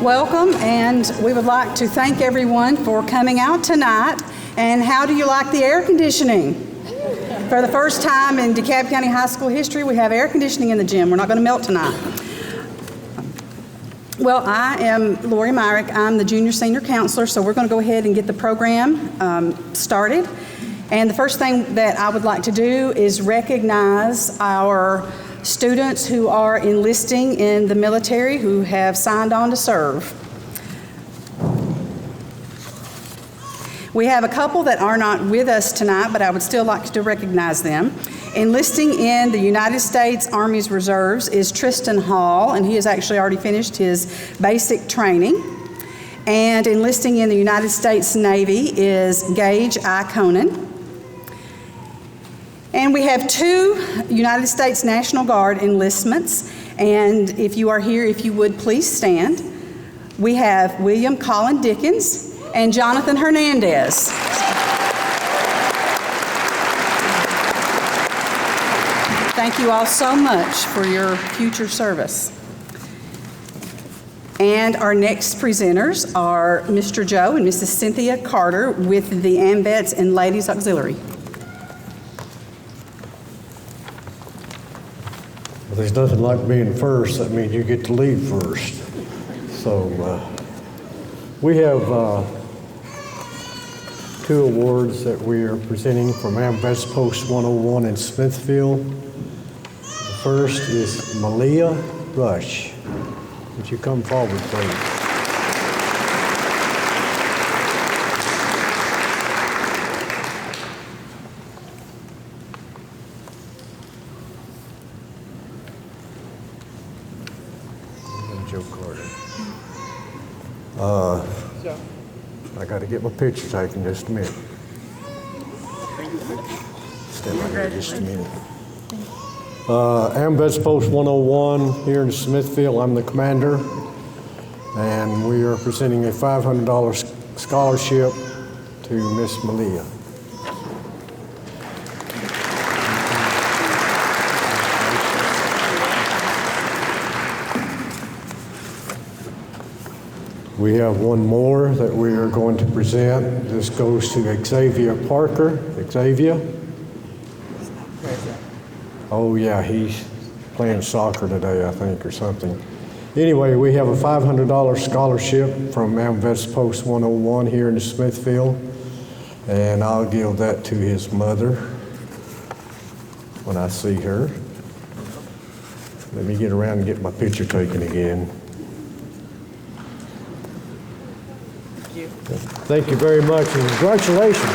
Welcome, and we would like to thank everyone for coming out tonight. And how do you like the air conditioning? For the first time in DeKalb County High School history, we have air conditioning in the gym. We're not going to melt tonight. Well, I am Lori Myrick. I'm the junior senior counselor, so we're going to go ahead and get the program started. And the first thing that I would like to do is recognize our students who are enlisting in the military who have signed on to serve. We have a couple that are not with us tonight, but I would still like to recognize them. Enlisting in the United States Army's Reserves is Tristan Hall, and he has actually already finished his basic training. And enlisting in the United States Navy is Gage I. Conan. And we have 2 United States National Guard enlistments, and if you are here, if you would please stand. We have William Colin Dickens and Jonathan Hernandez. Thank you all so much for your future service. And our next presenters are Mr. Joe and Mrs. Cynthia Carter with the AMVETS and Ladies Auxiliary. There's nothing like being first. That means you get to lead first. So we have 2 awards that we are presenting from AMVETS Post 101 in Smithville. The first is Malia Rush. Would you come forward, please? I got to get my picture taken just a minute. Stand right here just a minute. AMVETS Post 101 here in Smithville. I'm the commander, and we are presenting a $500 scholarship to Miss Malia. We have one more that we are going to present. This goes to Xavier Parker. Xavier? Oh yeah, he's playing soccer today, I think, or something. Anyway, we have a $500 scholarship from AMVETS Post 101 here in Smithville, and I'll give that to his mother when I see her. Let me get around and get my picture taken again. Thank you very much, and congratulations.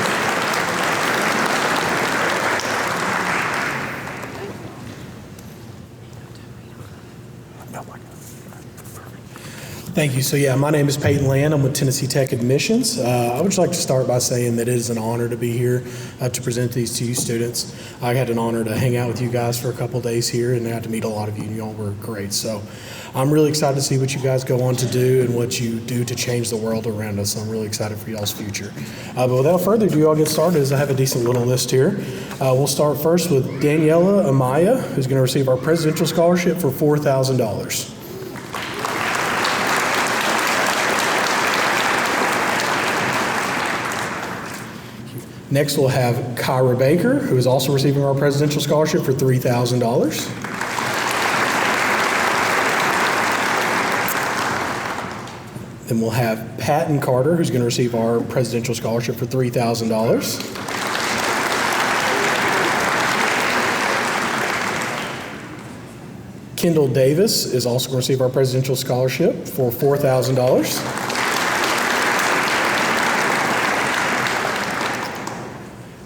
Thank you. So yeah, my name is Peyton Land. I'm with Tennessee Tech Admissions. I would just like to start by saying that it is an honor to be here to present these to you students. I had an honor to hang out with you guys for a couple days here, and I got to meet a lot of you, and you all were great. So I'm really excited to see what you guys go on to do and what you do to change the world around us. I'm really excited for y'all's future. But without further ado, I'll get started as I have a decent little list here. We'll start first with Daniela Amaya, who's going to receive our Presidential Scholarship for $4,000. Next, we'll have Kyra Baker, who is also receiving our Presidential Scholarship for $3,000. Then we'll have Patton Carter, who's going to receive our Presidential Scholarship for $3,000. Kendall Davis is also going to receive our Presidential Scholarship for $4,000.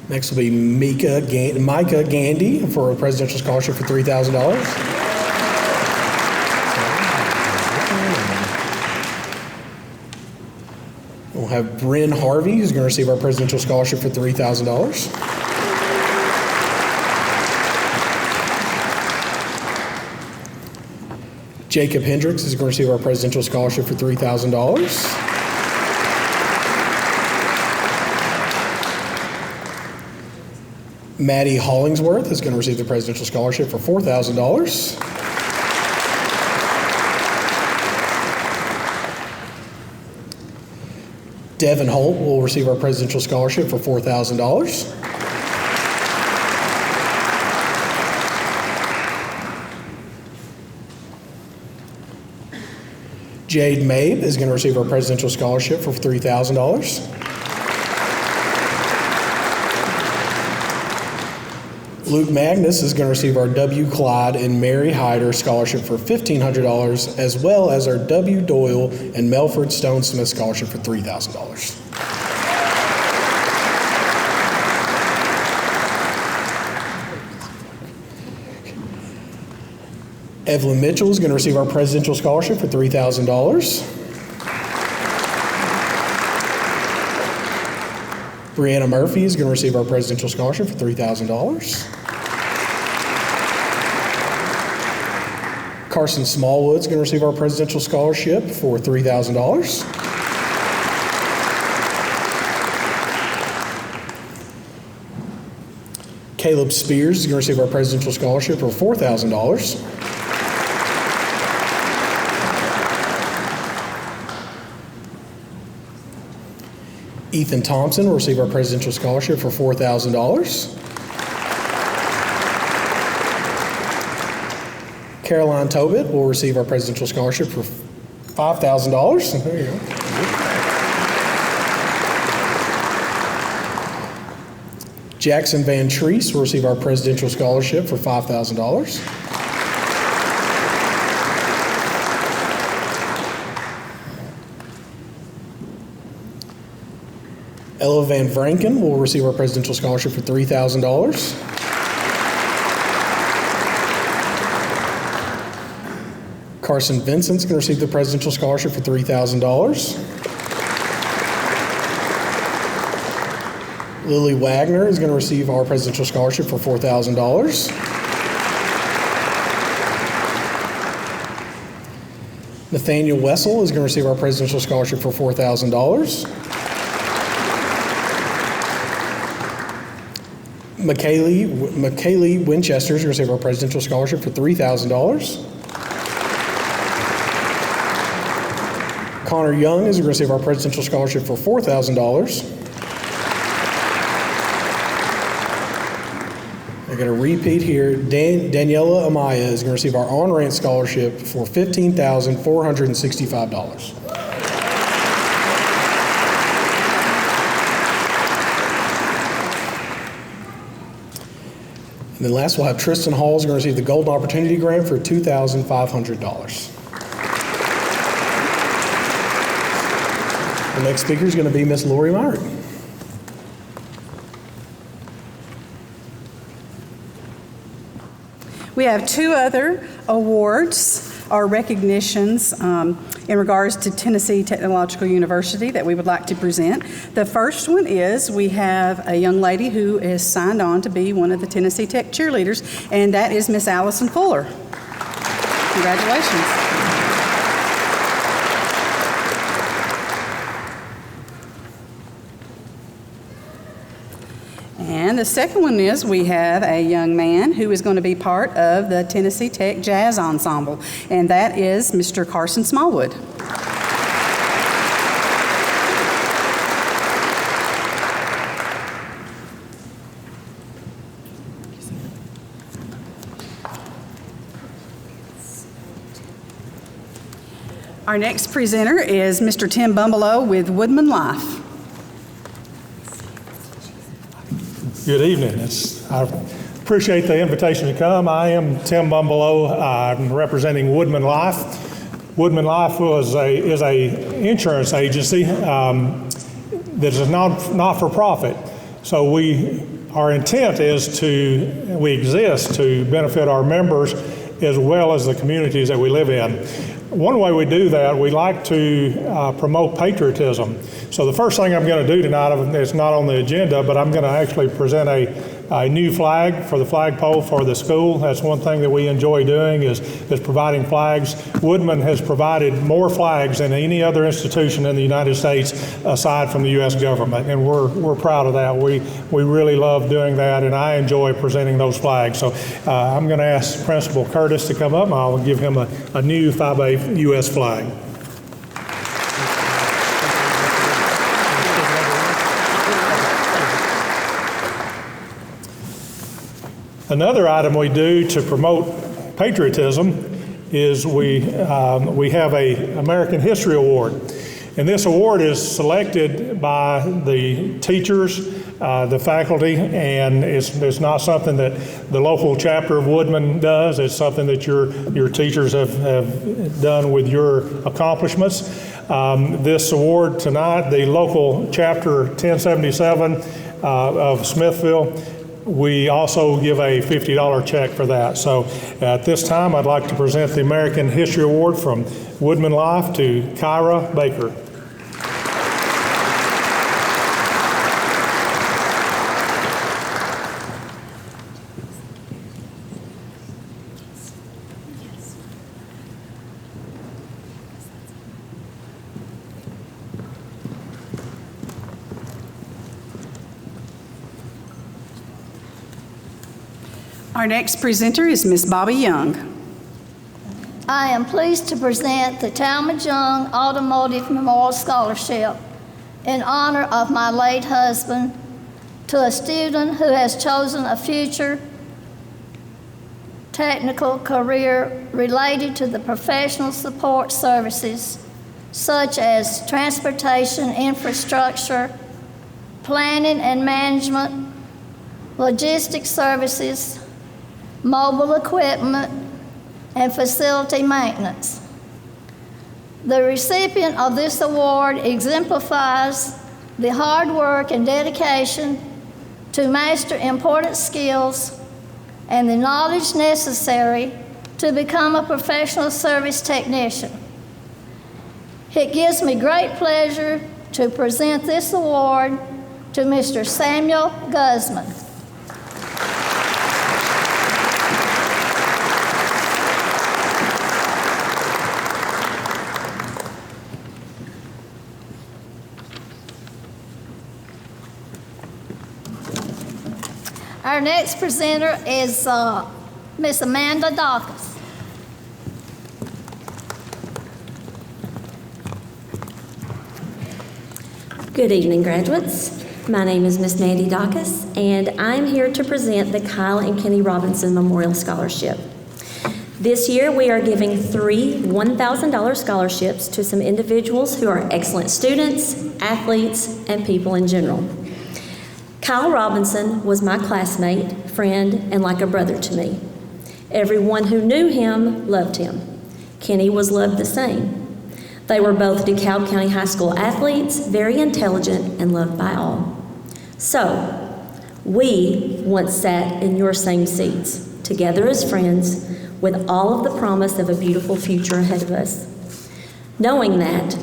Next will be Micah Gandy for a Presidential Scholarship for $3,000. We'll have Bryn Harvey, who's going to receive our Presidential Scholarship for $3,000. Jacob Hendricks is going to receive our Presidential Scholarship for $3,000. Maddie Hollingsworth is going to receive the Presidential Scholarship for $4,000. Devin Holt will receive our Presidential Scholarship for $4,000. Jade Mabe is going to receive our Presidential Scholarship for $3,000. Luke Magnus is going to receive our W. Clyde and Mary Hyder Scholarship for $1,500, as well as our W. Doyle and Melford Stone Smith Scholarship for $3,000. Evelyn Mitchell is going to receive our Presidential Scholarship for $3,000. Brianna Murphy is going to receive our Presidential Scholarship for $3,000. Carson Smallwood is going to receive our Presidential Scholarship for $3,000. Caleb Spears is going to receive our Presidential Scholarship for $4,000. Ethan Thompson will receive our Presidential Scholarship for $4,000. Caroline Tobit will receive our Presidential Scholarship for $5,000. There you go. Jackson Van Treese will receive our Presidential Scholarship for $5,000. Ella Van Vranken will receive our Presidential Scholarship for $3,000. Carson Vincent is going to receive the Presidential Scholarship for $3,000. Lily Wagner is going to receive our Presidential Scholarship for $4,000. Nathaniel Wessel is going to receive our Presidential Scholarship for $4,000. McKaylee Winchester is going to receive our Presidential Scholarship for $3,000. Connor Young is going to receive our Presidential Scholarship for $4,000. I'm going to repeat here. Daniela Amaya is going to receive our on-ramp scholarship for $15,465. And then last, we'll have Tristan Hall is going to receive the Golden Opportunity Grant for $2,500. The next speaker is going to be Miss Lori Myrick. We have two other awards or recognitions in regards to Tennessee Technological University that we would like to present. The first one is we have a young lady who is signed on to be one of the Tennessee Tech cheerleaders, and that is Miss Allison Fuller. Congratulations. And the second one is we have a young man who is going to be part of the Tennessee Tech Jazz Ensemble, and that is Mr. Carson Smallwood. Our next presenter is Mr. Tim Bumbelow with Woodman Life. Good evening. I appreciate the invitation to come. I am Tim Bumbelow. I'm representing Woodman Life. Woodman Life is a insurance agency that is not for profit. So our intent is we exist to benefit our members as well as the communities that we live in. One way we do that, we like to promote patriotism. So the first thing I'm going to do tonight, it's not on the agenda, but I'm going to actually present a new flag for the flagpole for the school. That's one thing that we enjoy doing is providing flags. Woodman has provided more flags than any other institution in the United States aside from the U.S. government, and we're proud of that. We really love doing that, and I enjoy presenting those flags. So I'm going to ask Principal Curtis to come up, and I'll give him a new 5A U.S. flag. Another item we do to promote patriotism is we have a American History Award. And this award is selected by the teachers, the faculty, and it's not something that the local chapter of Woodman does. It's something that your teachers have done with your accomplishments. This award tonight, the local chapter 1077 of Smithville, we also give a $50 check for that. So at this time, I'd like to present the American History Award from Woodman Life to Kyra Baker. Our next presenter is Miss Bobby Young. I am pleased to present the Talmadge Young Automotive Memorial Scholarship in honor of my late husband to a student who has chosen a future technical career related to the professional support services such as transportation infrastructure, planning and management, logistics services, mobile equipment, and facility maintenance. The recipient of this award exemplifies the hard work and dedication to master important skills and the knowledge necessary to become a professional service technician. It gives me great pleasure to present this award to Mr. Samuel Guzman. Our next presenter is Miss Amanda Dawkins. Good evening, graduates. My name is Miss Mandy Dawkins, and I'm here to present the Kyle and Kenny Robinson Memorial Scholarship. This year, we are giving 3 $1,000 scholarships to some individuals who are excellent students, athletes, and people in general. Kyle Robinson was my classmate, friend, and like a brother to me. Everyone who knew him loved him. Kenny was loved the same. They were both DeKalb County High School athletes, very intelligent, and loved by all. So, we once sat in your same seats, together as friends, with all of the promise of a beautiful future ahead of us. Knowing that,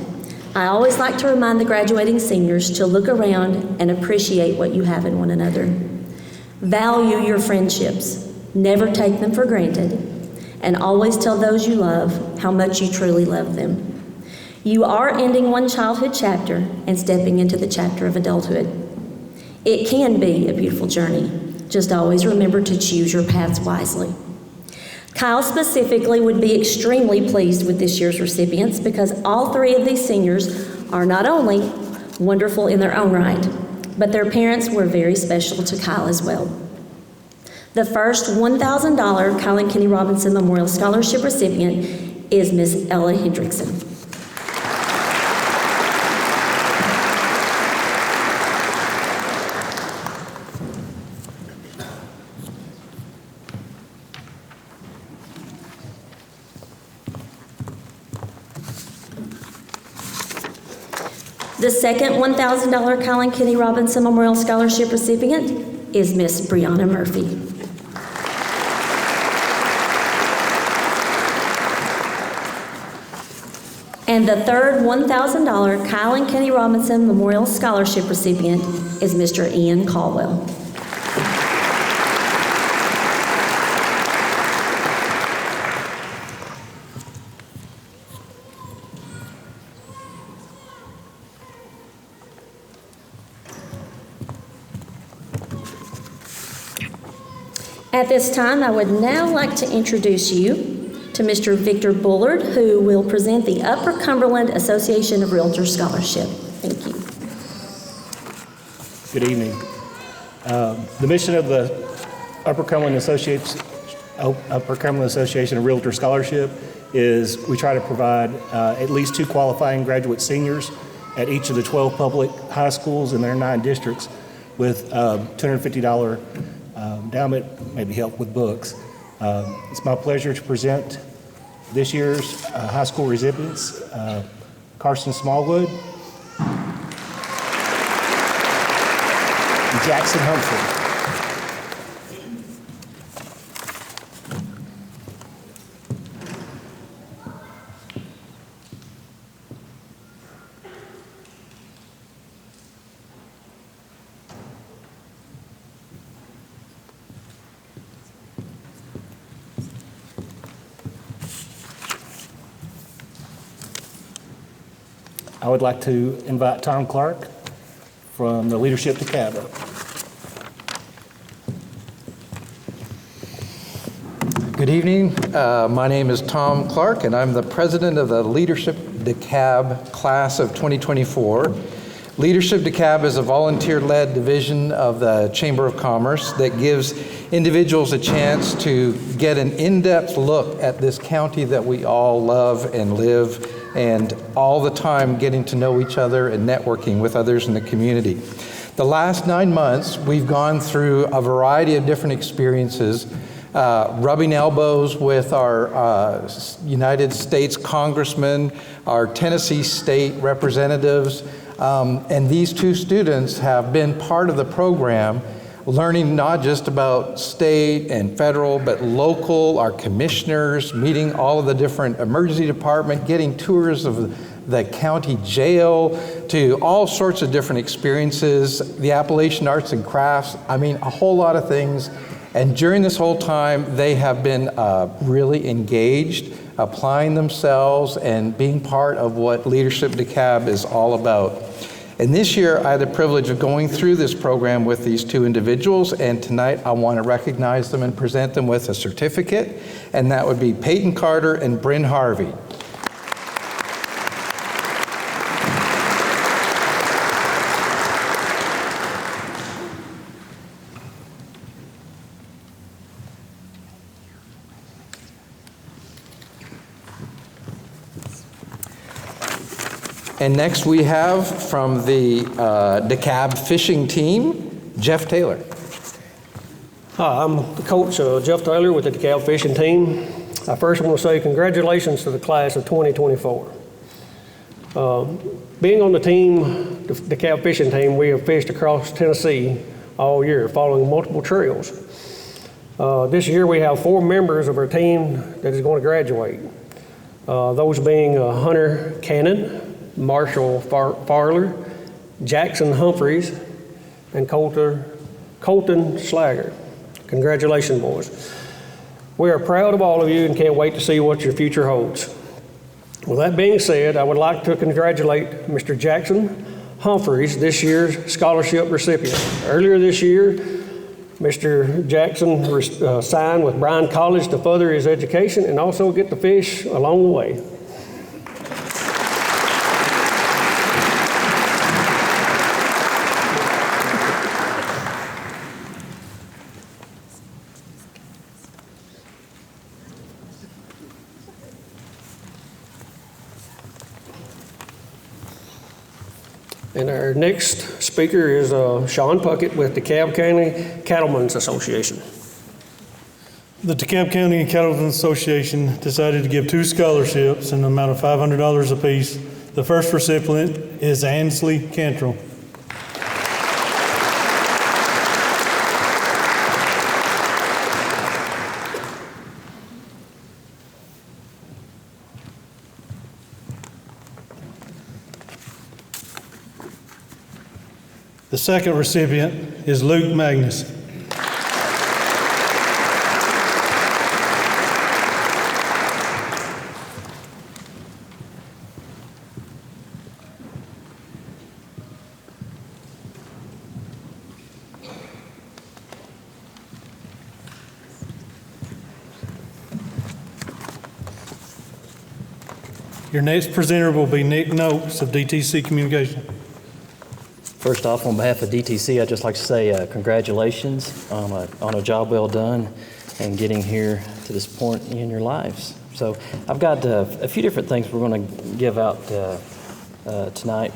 I always like to remind the graduating seniors to look around and appreciate what you have in one another. Value your friendships, never take them for granted, and always tell those you love how much you truly love them. You are ending one childhood chapter and stepping into the chapter of adulthood. It can be a beautiful journey. Just always remember to choose your paths wisely. Kyle specifically would be extremely pleased with this year's recipients because all 3 of these seniors are not only wonderful in their own right, but their parents were very special to Kyle as well. The first $1,000 Kyle and Kenny Robinson Memorial Scholarship recipient is Miss Ella Hendrickson. The second $1,000 Kyle and Kenny Robinson Memorial Scholarship recipient is Miss Brianna Murphy. And the third $1,000 Kyle and Kenny Robinson Memorial Scholarship recipient is Mr. Ian Caldwell. At this time, I would now like to introduce you to Mr. Victor Bullard, who will present the Upper Cumberland Association of Realtors Scholarship. Thank you. Good evening. The mission of the Upper Cumberland Association of Realtor Scholarship is we try to provide at least 2 qualifying graduate seniors at each of the 12 public high schools in their 9 districts with $250 endowment, maybe help with books. It's my pleasure to present this year's high school recipients, Carson Smallwood and Jackson Humphrey. I would like to invite Tom Clark from the Leadership DeKalb. Good evening. My name is Tom Clark, and I'm the president of the Leadership DeKalb class of 2024. Leadership DeKalb is a volunteer-led division of the Chamber of Commerce that gives individuals a chance to get an in-depth look at this county that we all love and live, and all the time getting to know each other and networking with others in the community. The last 9 months, we've gone through a variety of different experiences, rubbing elbows with our United States congressmen, our Tennessee state representatives, and these 2 students have been part of the program, learning not just about state and federal, but local, our commissioners, meeting all of the different emergency department, getting tours of the county jail, to all sorts of different experiences, the Appalachian Arts and Crafts, I mean, a whole lot of things. And during this whole time, they have been really engaged, applying themselves and being part of what Leadership DeKalb is all about. And this year, I had the privilege of going through this program with these 2 individuals, and tonight I want to recognize them and present them with a certificate, and that would be Peyton Carter and Bryn Harvey. And next we have from the DeKalb fishing team, Jeff Taylor. Hi, I'm the coach, Jeff Taylor with the DeKalb fishing team. I first want to say congratulations to the class of 2024. Being on the team, the DeKalb fishing team, we have fished across Tennessee all year, following multiple trails. This year we have 4 members of our team that is going to graduate. Those being Hunter Cannon, Marshall Farler, Jackson Humphreys, and Colton Slager. Congratulations, boys. We are proud of all of you and can't wait to see what your future holds. With that being said, I would like to congratulate Mr. Jackson Humphreys, this year's scholarship recipient. Earlier this year, Mr. Jackson signed with Bryan College to further his education and also get to fish along the way. And our next speaker is Sean Puckett with the DeKalb County Cattlemen's Association. The DeKalb County Cattlemen's Association decided to give 2 scholarships in the amount of $500 apiece. The first recipient is Ansley Cantrell. The second recipient is Luke Magnus. Your next presenter will be Nick Noakes of DTC Communication. First off, on behalf of DTC, I'd just like to say congratulations on a job well done and getting here to this point in your lives. So I've got a few different things we're going to give out tonight.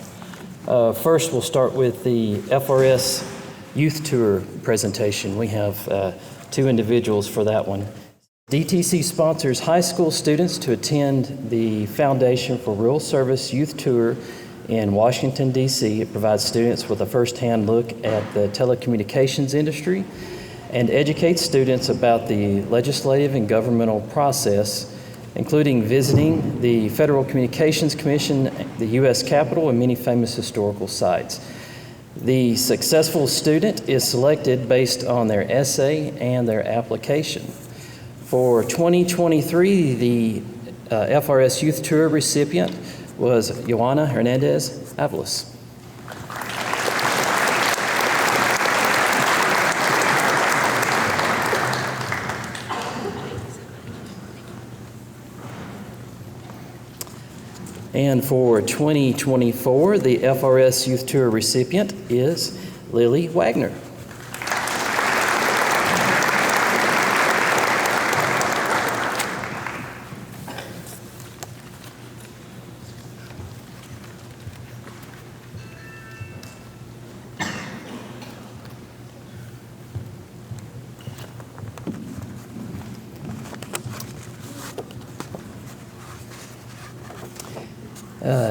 First, we'll start with the FRS Youth Tour presentation. We have 2 individuals for that one. DTC sponsors high school students to attend the Foundation for Rural Service Youth Tour in Washington, D.C. It provides students with a first-hand look at the telecommunications industry and educates students about the legislative and governmental process, including visiting the Federal Communications Commission, the U.S. Capitol, and many famous historical sites. The successful student is selected based on their essay and their application. For 2023, the FRS Youth Tour recipient was Joanna Hernandez Avalos. And for 2024, the FRS Youth Tour recipient is Lily Wagner.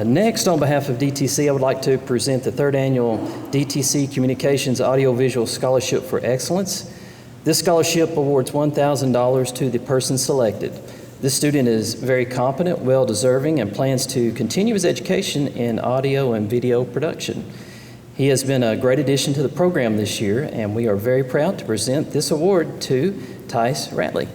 Next, on behalf of DTC, I would like to present the 3rd annual DTC Communications Audiovisual Scholarship for Excellence. This scholarship awards $1,000 to the person selected. This student is very competent, well-deserving, and plans to continue his education in audio and video production. He has been a great addition to the program this year, and we are very proud to present this award to Tice Ratley.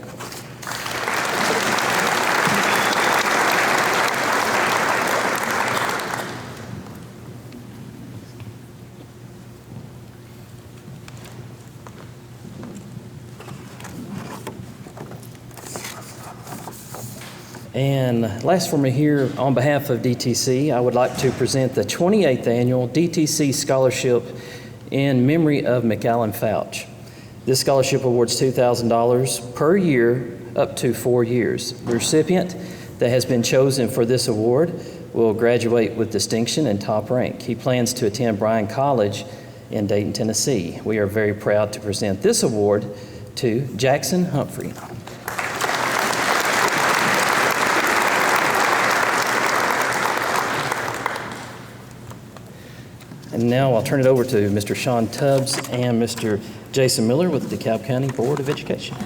And last for me here, on behalf of DTC, I would like to present the 28th annual DTC Scholarship in memory of McAllen Fouch. This scholarship awards $2,000 per year up to 4 years. The recipient that has been chosen for this award will graduate with distinction and top rank. He plans to attend Bryan College in Dayton, Tennessee. We are very proud to present this award to Jackson Humphrey. And now I'll turn it over to Mr. Sean Tubbs and Mr. Jason Miller with the DeKalb County Board of Education.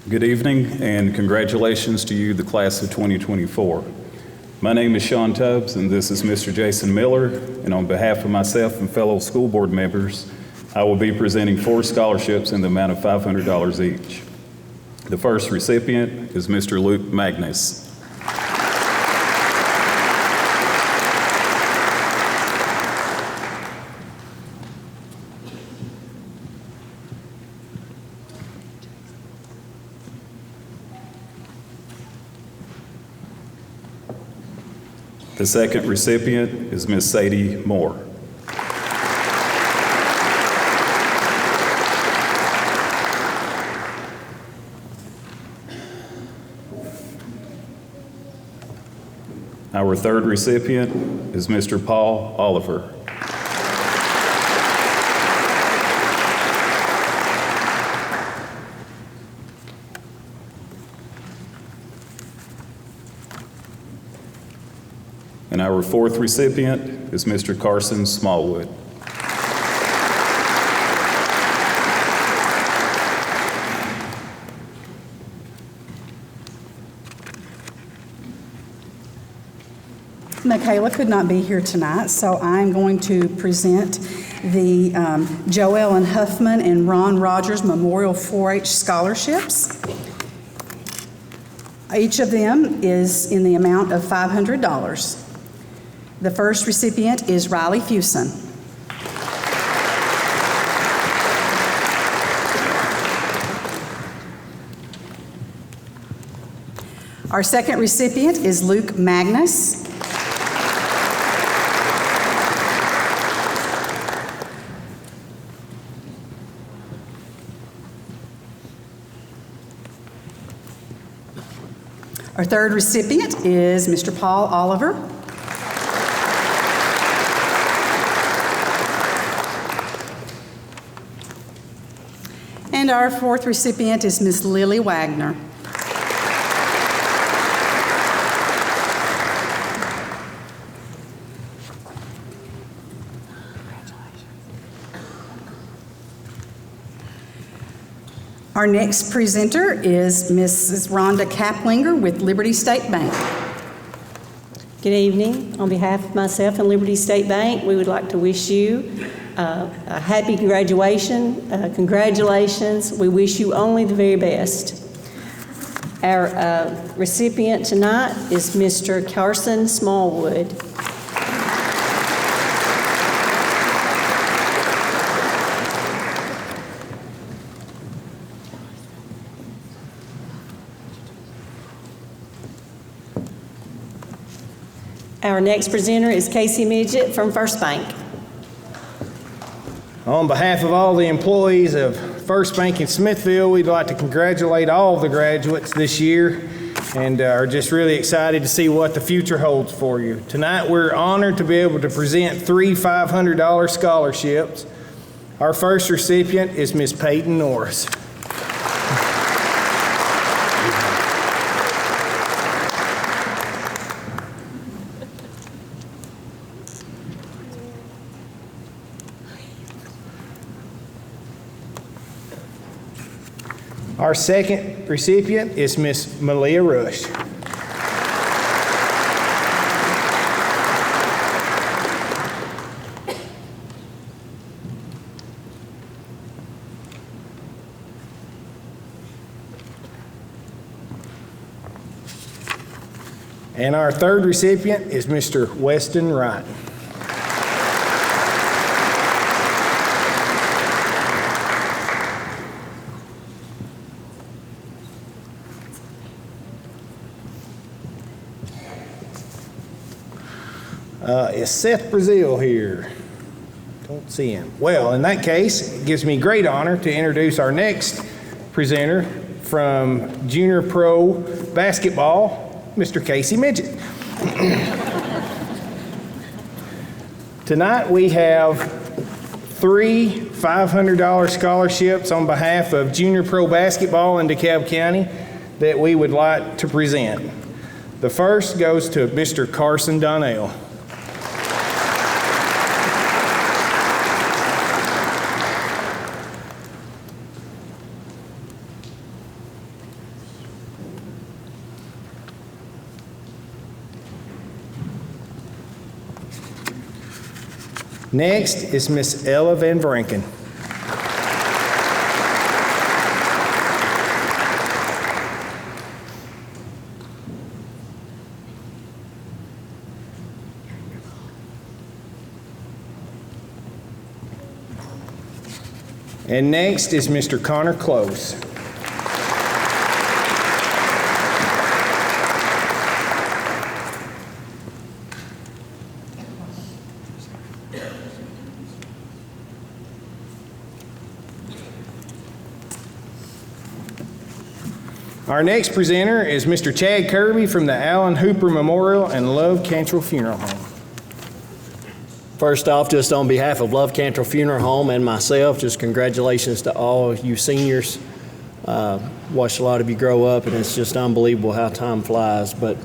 Good evening and congratulations to you, the class of 2024. My name is Sean Tubbs and this is Mr. Jason Miller, and on behalf of myself and fellow school board members, I will be presenting 4 scholarships in the amount of $500 each. The first recipient is Mr. Luke Magnus. The second recipient is Miss Sadie Moore. Our third recipient is Mr. Paul Oliver. And our fourth recipient is Mr. Carson Smallwood. Michaela could not be here tonight, so I'm going to present the Joellen Huffman and Ron Rogers Memorial 4-H Scholarships. Each of them is in the amount of $500. The first recipient is Riley Fuson. Our second recipient is Luke Magnus. Our third recipient is Mr. Paul Oliver. And our fourth recipient is Ms. Lily Wagner. Our next presenter is Mrs. Rhonda Kaplinger with Liberty State Bank. Good evening. On behalf of myself and Liberty State Bank, we would like to wish you a happy graduation. Congratulations. We wish you only the very best. Our recipient tonight is Mr. Carson Smallwood. Our next presenter is Casey Midget from First Bank. On behalf of all the employees of First Bank in Smithville, we'd like to congratulate all the graduates this year and are just really excited to see what the future holds for you. Tonight, we're honored to be able to present 3 $500 scholarships. Our first recipient is Ms. Peyton Norris. Our second recipient is Miss Malia Rush. And our third recipient is Mr. Weston Wright. Is Seth Brazil here? Don't see him. Well, in that case, it gives me great honor to introduce our next presenter from Junior Pro Basketball, Mr. Casey Midget. Tonight we have 3 $500 scholarships on behalf of Junior Pro Basketball in DeKalb County that we would like to present. The first goes to Mr. Carson Donnell. Next is Miss Ella Van Vranken. And next is Mr. Connor Close. Our next presenter is Mr. Chad Kirby from the Allen Hooper Memorial and Love Cantrell Funeral Home. First off, just on behalf of Love Cantrell Funeral Home and myself, just congratulations to all you seniors. Watched a lot of you grow up, and it's just unbelievable how time flies, but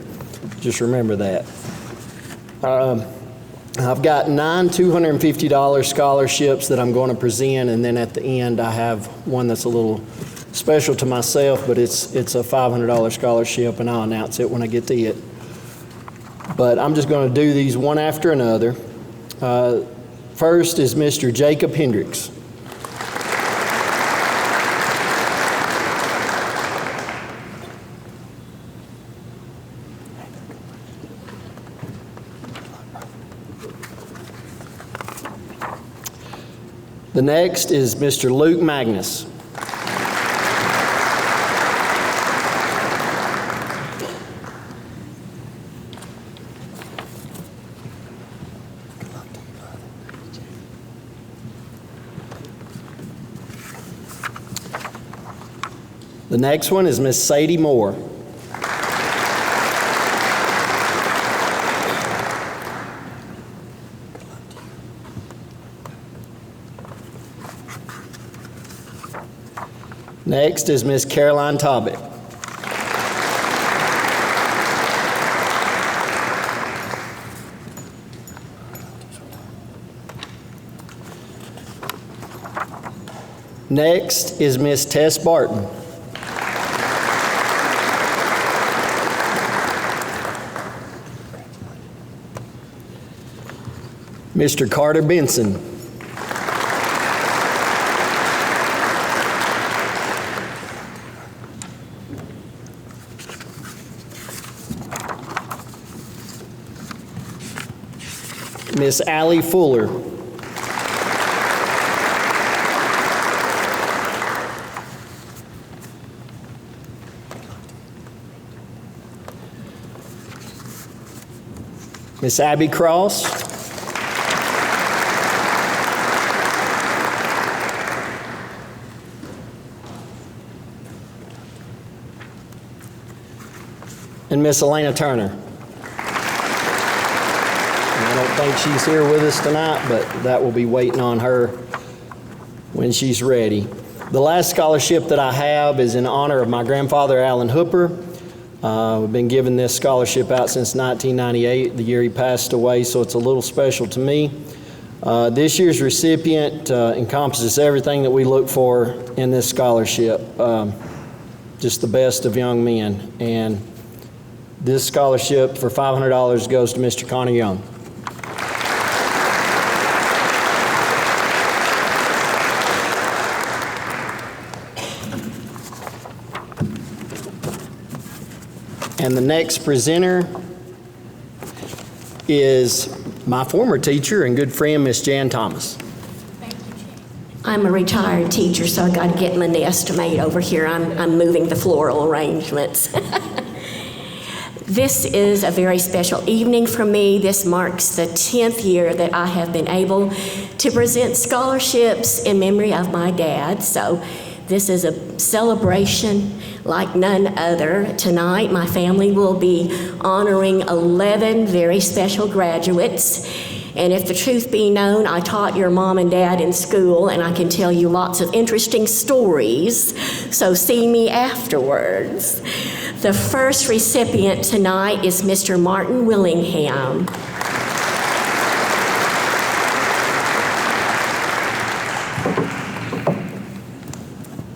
just remember that. I've got 9 $250 scholarships that I'm going to present, and then at the end I have one that's a little special to myself, but it's a $500 scholarship, and I'll announce it when I get to it. But I'm just going to do these one after another. First is Mr. Jacob Hendricks. The next is Mr. Luke Magnus. The next one is Miss Sadie Moore. Next is Miss Caroline Tobbitt. Next is Miss Tess Barton. Mr. Carter Benson. Miss Allie Fuller. Miss Abby Cross. And Miss Elena Turner. And I don't think she's here with us tonight, but that will be waiting on her when she's ready. The last scholarship that I have is in honor of my grandfather, Alan Hooper. We've been giving this scholarship out since 1998, the year he passed away, so it's a little special to me. This year's recipient encompasses everything that we look for in this scholarship, just the best of young men. And this scholarship for $500 goes to Mr. Connor Young. And the next presenter is my former teacher and good friend, Miss Jan Thomas. I'm a retired teacher, so I got to get my nest made over here. I'm moving the floral arrangements. This is a very special evening for me. This marks the 10th year that I have been able to present scholarships in memory of my dad. So this is a celebration like none other. Tonight, my family will be honoring 11 very special graduates. And if the truth be known, I taught your mom and dad in school, and I can tell you lots of interesting stories, so see me afterwards. The first recipient tonight is Mr. Martin Willingham.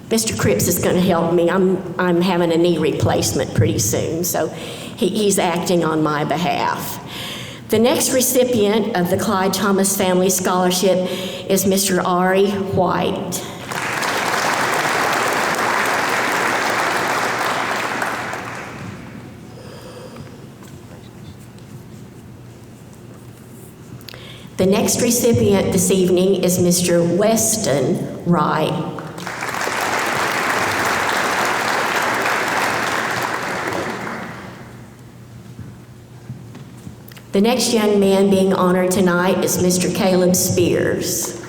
Mr. Cripps is going to help me. I'm having a knee replacement pretty soon, so he's acting on my behalf. The next recipient of the Clyde Thomas Family Scholarship is Mr. Ari White. The next recipient this evening is Mr. Weston Wright. The next young man being honored tonight is Mr. Caleb Spears.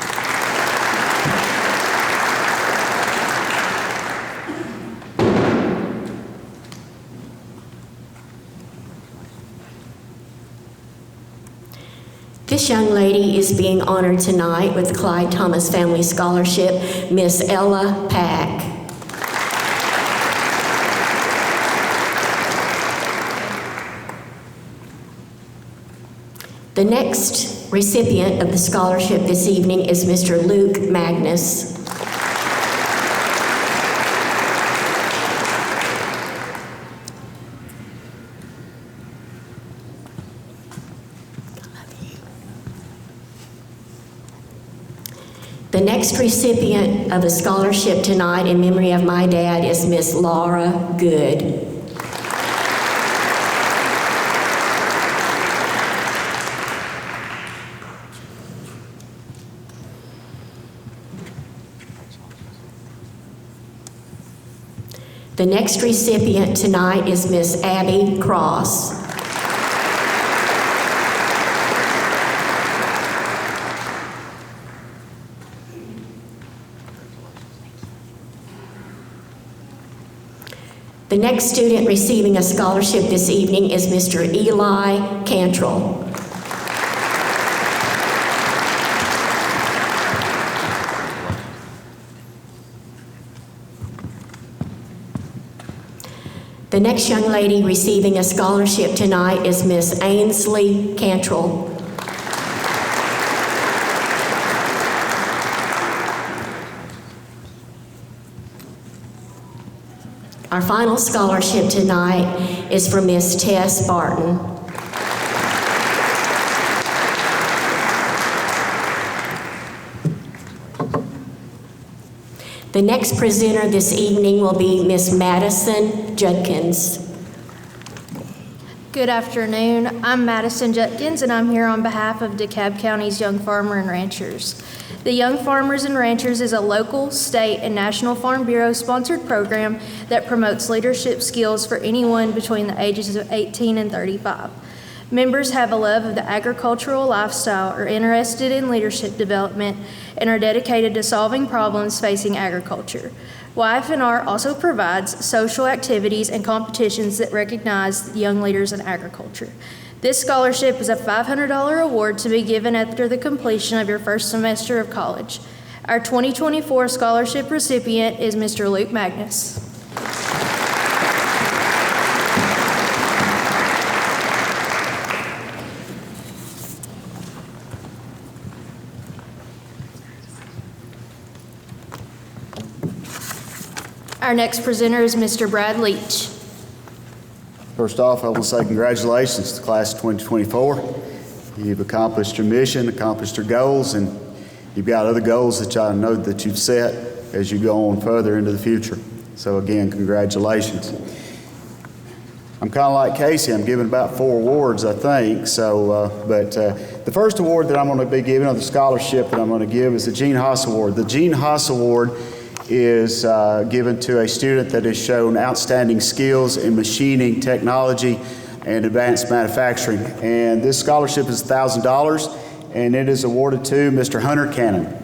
This young lady is being honored tonight with the Clyde Thomas Family Scholarship, Miss Ella Pack. The next recipient of the scholarship this evening is Mr. Luke Magnus. The next recipient of the scholarship tonight in memory of my dad is Miss Laura Good. The next recipient tonight is Miss Abby Cross. The next student receiving a scholarship this evening is Mr. Eli Cantrell. The next young lady receiving a scholarship tonight is Miss Ainsley Cantrell. Our final scholarship tonight is for Miss Tess Barton. The next presenter this evening will be Miss Madison Judkins. Good afternoon. I'm Madison Judkins, and I'm here on behalf of DeKalb County's Young Farmer and Ranchers. The Young Farmers and Ranchers is a local, state, and National Farm Bureau sponsored program that promotes leadership skills for anyone between the ages of 18 and 35. Members have a love of the agricultural lifestyle, are interested in leadership development, and are dedicated to solving problems facing agriculture. YF&R also provides social activities and competitions that recognize young leaders in agriculture. This scholarship is a $500 award to be given after the completion of your first semester of college. Our 2024 scholarship recipient is Mr. Luke Magnus. Our next presenter is Mr. Brad Leach. First off, I want to say congratulations to the class of 2024. You've accomplished your mission, accomplished your goals, and you've got other goals that I know that you've set as you go on further into the future. So again, congratulations. I'm kind of like Casey. I'm giving about 4 awards, I think. But the first award that I'm going to be giving, or the scholarship that I'm going to give, is the Gene Haas Award. The Gene Haas Award is given to a student that has shown outstanding skills in machining, technology, and advanced manufacturing. And this scholarship is $1,000, and it is awarded to Mr. Hunter Cannon.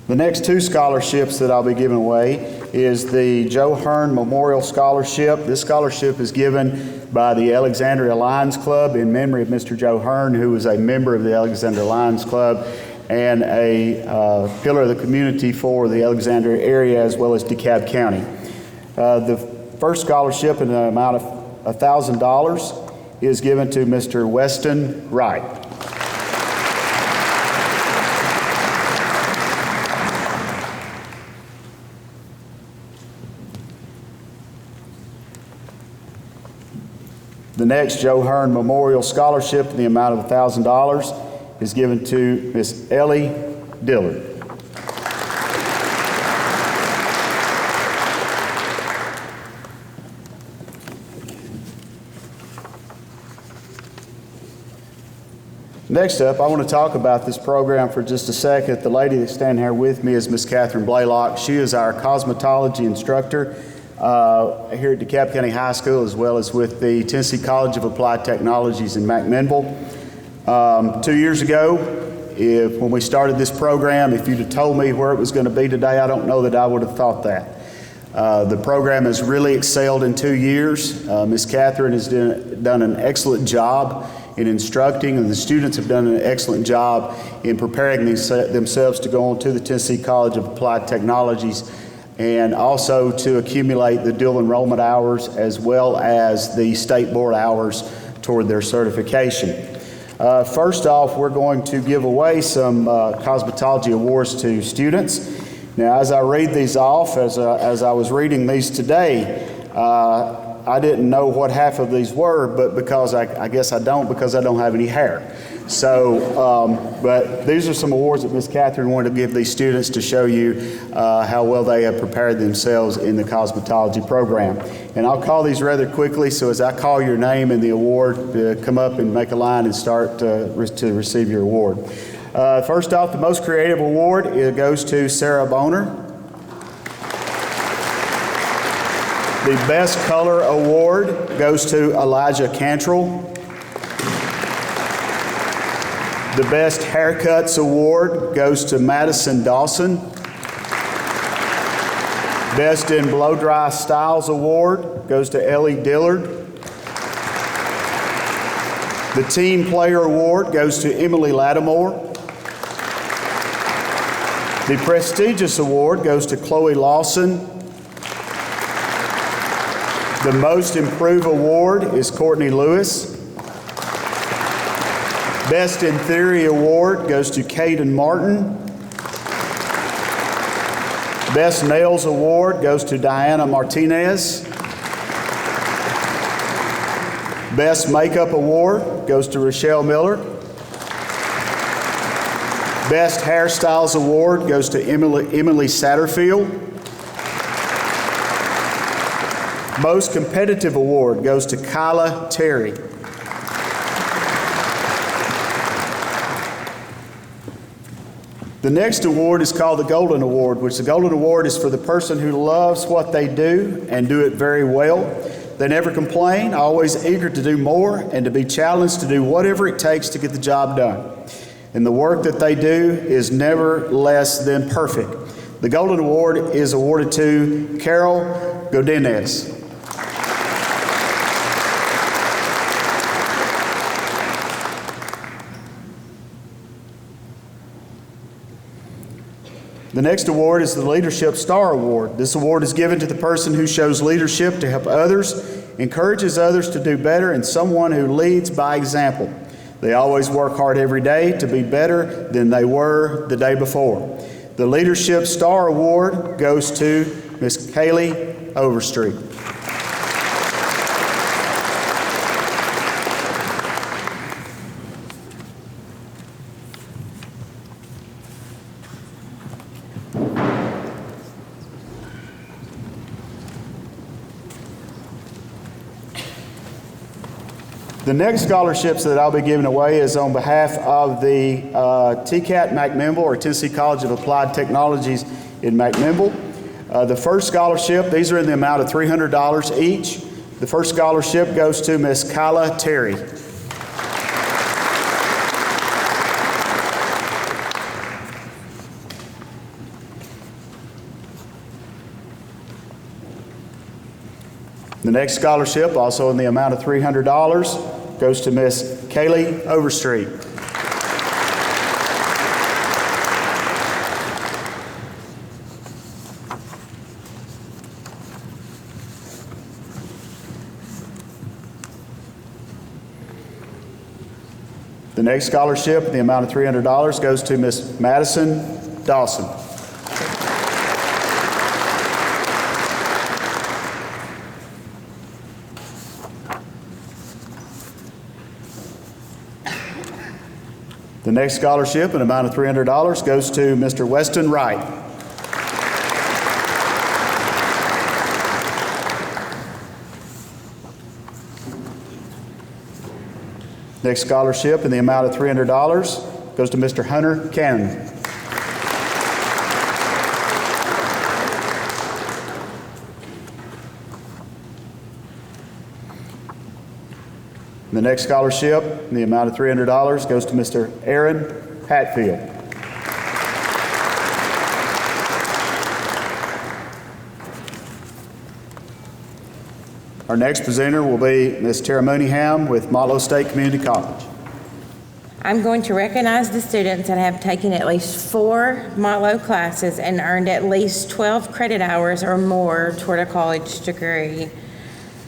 The next 2 scholarships that I'll be giving away is the Joe Hearn Memorial Scholarship. This scholarship is given by the Alexandria Lions Club in memory of Mr. Joe Hearn, who was a member of the Alexandria Lions Club and a pillar of the community for the Alexandria area as well as DeKalb County. The first scholarship in the amount of $1,000 is given to Mr. Weston Wright. The next Joe Hearn Memorial Scholarship in the amount of $1,000 is given to Miss Ellie Dillard. Next up, I want to talk about this program for just a second. The lady that's standing here with me is Miss Catherine Blaylock. She is our cosmetology instructor here at DeKalb County High School, as well as with the Tennessee College of Applied Technologies in McMinnville. 2 years ago, when we started this program, if you'd have told me where it was going to be today, I don't know that I would have thought that. The program has really excelled in 2 years. Miss Catherine has done an excellent job in instructing, and the students have done an excellent job in preparing themselves to go on to the Tennessee College of Applied Technologies, and also to accumulate the dual enrollment hours as well as the state board hours toward their certification. First off, we're going to give away some cosmetology awards to students. Now, as I read these off, as I was reading these today, I didn't know what half of these were, but because I guess I don't, because I don't have any hair. So, but these are some awards that Ms. Catherine wanted to give these students to show you how well they have prepared themselves in the cosmetology program. And I'll call these rather quickly, so as I call your name and the award, come up and make a line and start to receive your award. First off, the most creative award goes to Sarah Boner. The best color award goes to Elijah Cantrell. The best haircuts award goes to Madison Dawson. Best in Blow Dry Styles Award goes to Ellie Dillard. The Team Player Award goes to Emily Lattimore. The prestigious award goes to Chloe Lawson. The Most Improved Award is Courtney Lewis. Best in Theory Award goes to Caden Martin. Best Nails Award goes to Diana Martinez. Best Makeup Award goes to Rochelle Miller. Best Hairstyles Award goes to Emily Satterfield. Most Competitive Award goes to Kyla Terry. The next award is called the Golden Award, which the Golden Award is for the person who loves what they do and do it very well. They never complain, always eager to do more and to be challenged to do whatever it takes to get the job done. And the work that they do is never less than perfect. The Golden Award is awarded to Carol Godinez. The next award is the Leadership Star Award. This award is given to the person who shows leadership to help others, encourages others to do better, and someone who leads by example. They always work hard every day to be better than they were the day before. The Leadership Star Award goes to Ms. Kaylee Overstreet. The next scholarships that I'll be giving away is on behalf of the TCAT McMinnville, or Tennessee College of Applied Technologies in McMinnville. The first scholarship, these are in the amount of $300 each. The first scholarship goes to Miss Kyla Terry. The next scholarship, also in the amount of $300, goes to Miss Kaylee Overstreet. The next scholarship, in the amount of $300, goes to Miss Madison Dawson. The next scholarship, an amount of $300, goes to Mr. Weston Wright. Next scholarship, in the amount of $300, goes to Mr. Hunter Cannon. The next scholarship, in the amount of $300, goes to Mr. Aaron Hatfield. Our next presenter will be Ms. Tara Mooneyham with Motlow State Community College. I'm going to recognize the students that have taken at least 4 Motlow classes and earned at least 12 credit hours or more toward a college degree.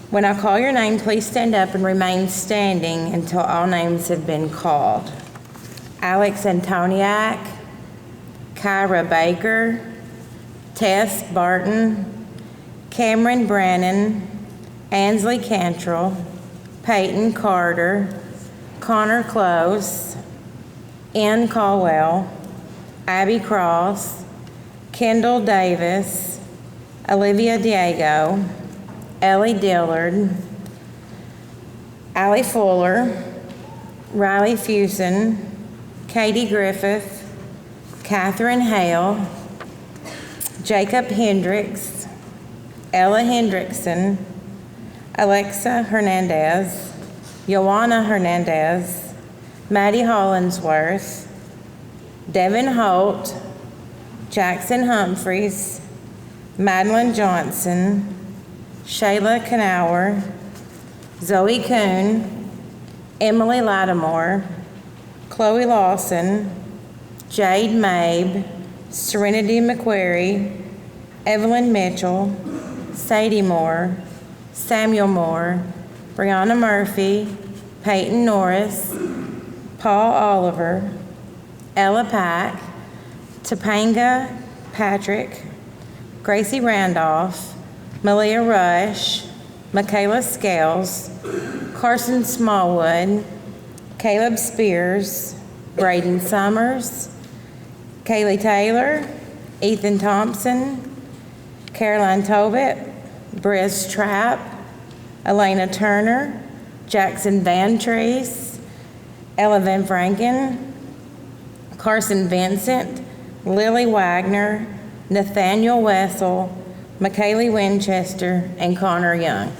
When I call your name, please stand up and remain standing until all names have been called. Alex Antoniak, Kyra Baker, Tess Barton, Cameron Brannon, Ansley Cantrell, Peyton Carter, Connor Close, Ann Caldwell, Abby Cross, Kendall Davis, Olivia Diego, Ellie Dillard, Allie Fuller, Riley Fusen, Katie Griffith, Catherine Hale, Jacob Hendricks, Ella Hendrickson, Alexa Hernandez, Joanna Hernandez, Maddie Hollinsworth, Devin Holt, Jackson Humphreys, Madeline Johnson, Shayla Knauer, Zoe Kuhn, Emily Lattimore, Chloe Lawson, Jade Mabe, Serenity McQuarrie, Evelyn Mitchell, Sadie Moore, Samuel Moore, Brianna Murphy, Peyton Norris, Paul Oliver, Ella Pack, Topanga Patrick, Gracie Randolph, Malia Rush, Michaela Scales, Carson Smallwood, Caleb Spears, Braden Summers, Kaylee Taylor, Ethan Thompson, Caroline Tobit, Briz Trapp, Elena Turner, Jackson Van Treese, Ella Van Franken, Carson Vincent, Lily Wagner, Nathaniel Wessel, McKaylee Winchester, and Connor Young.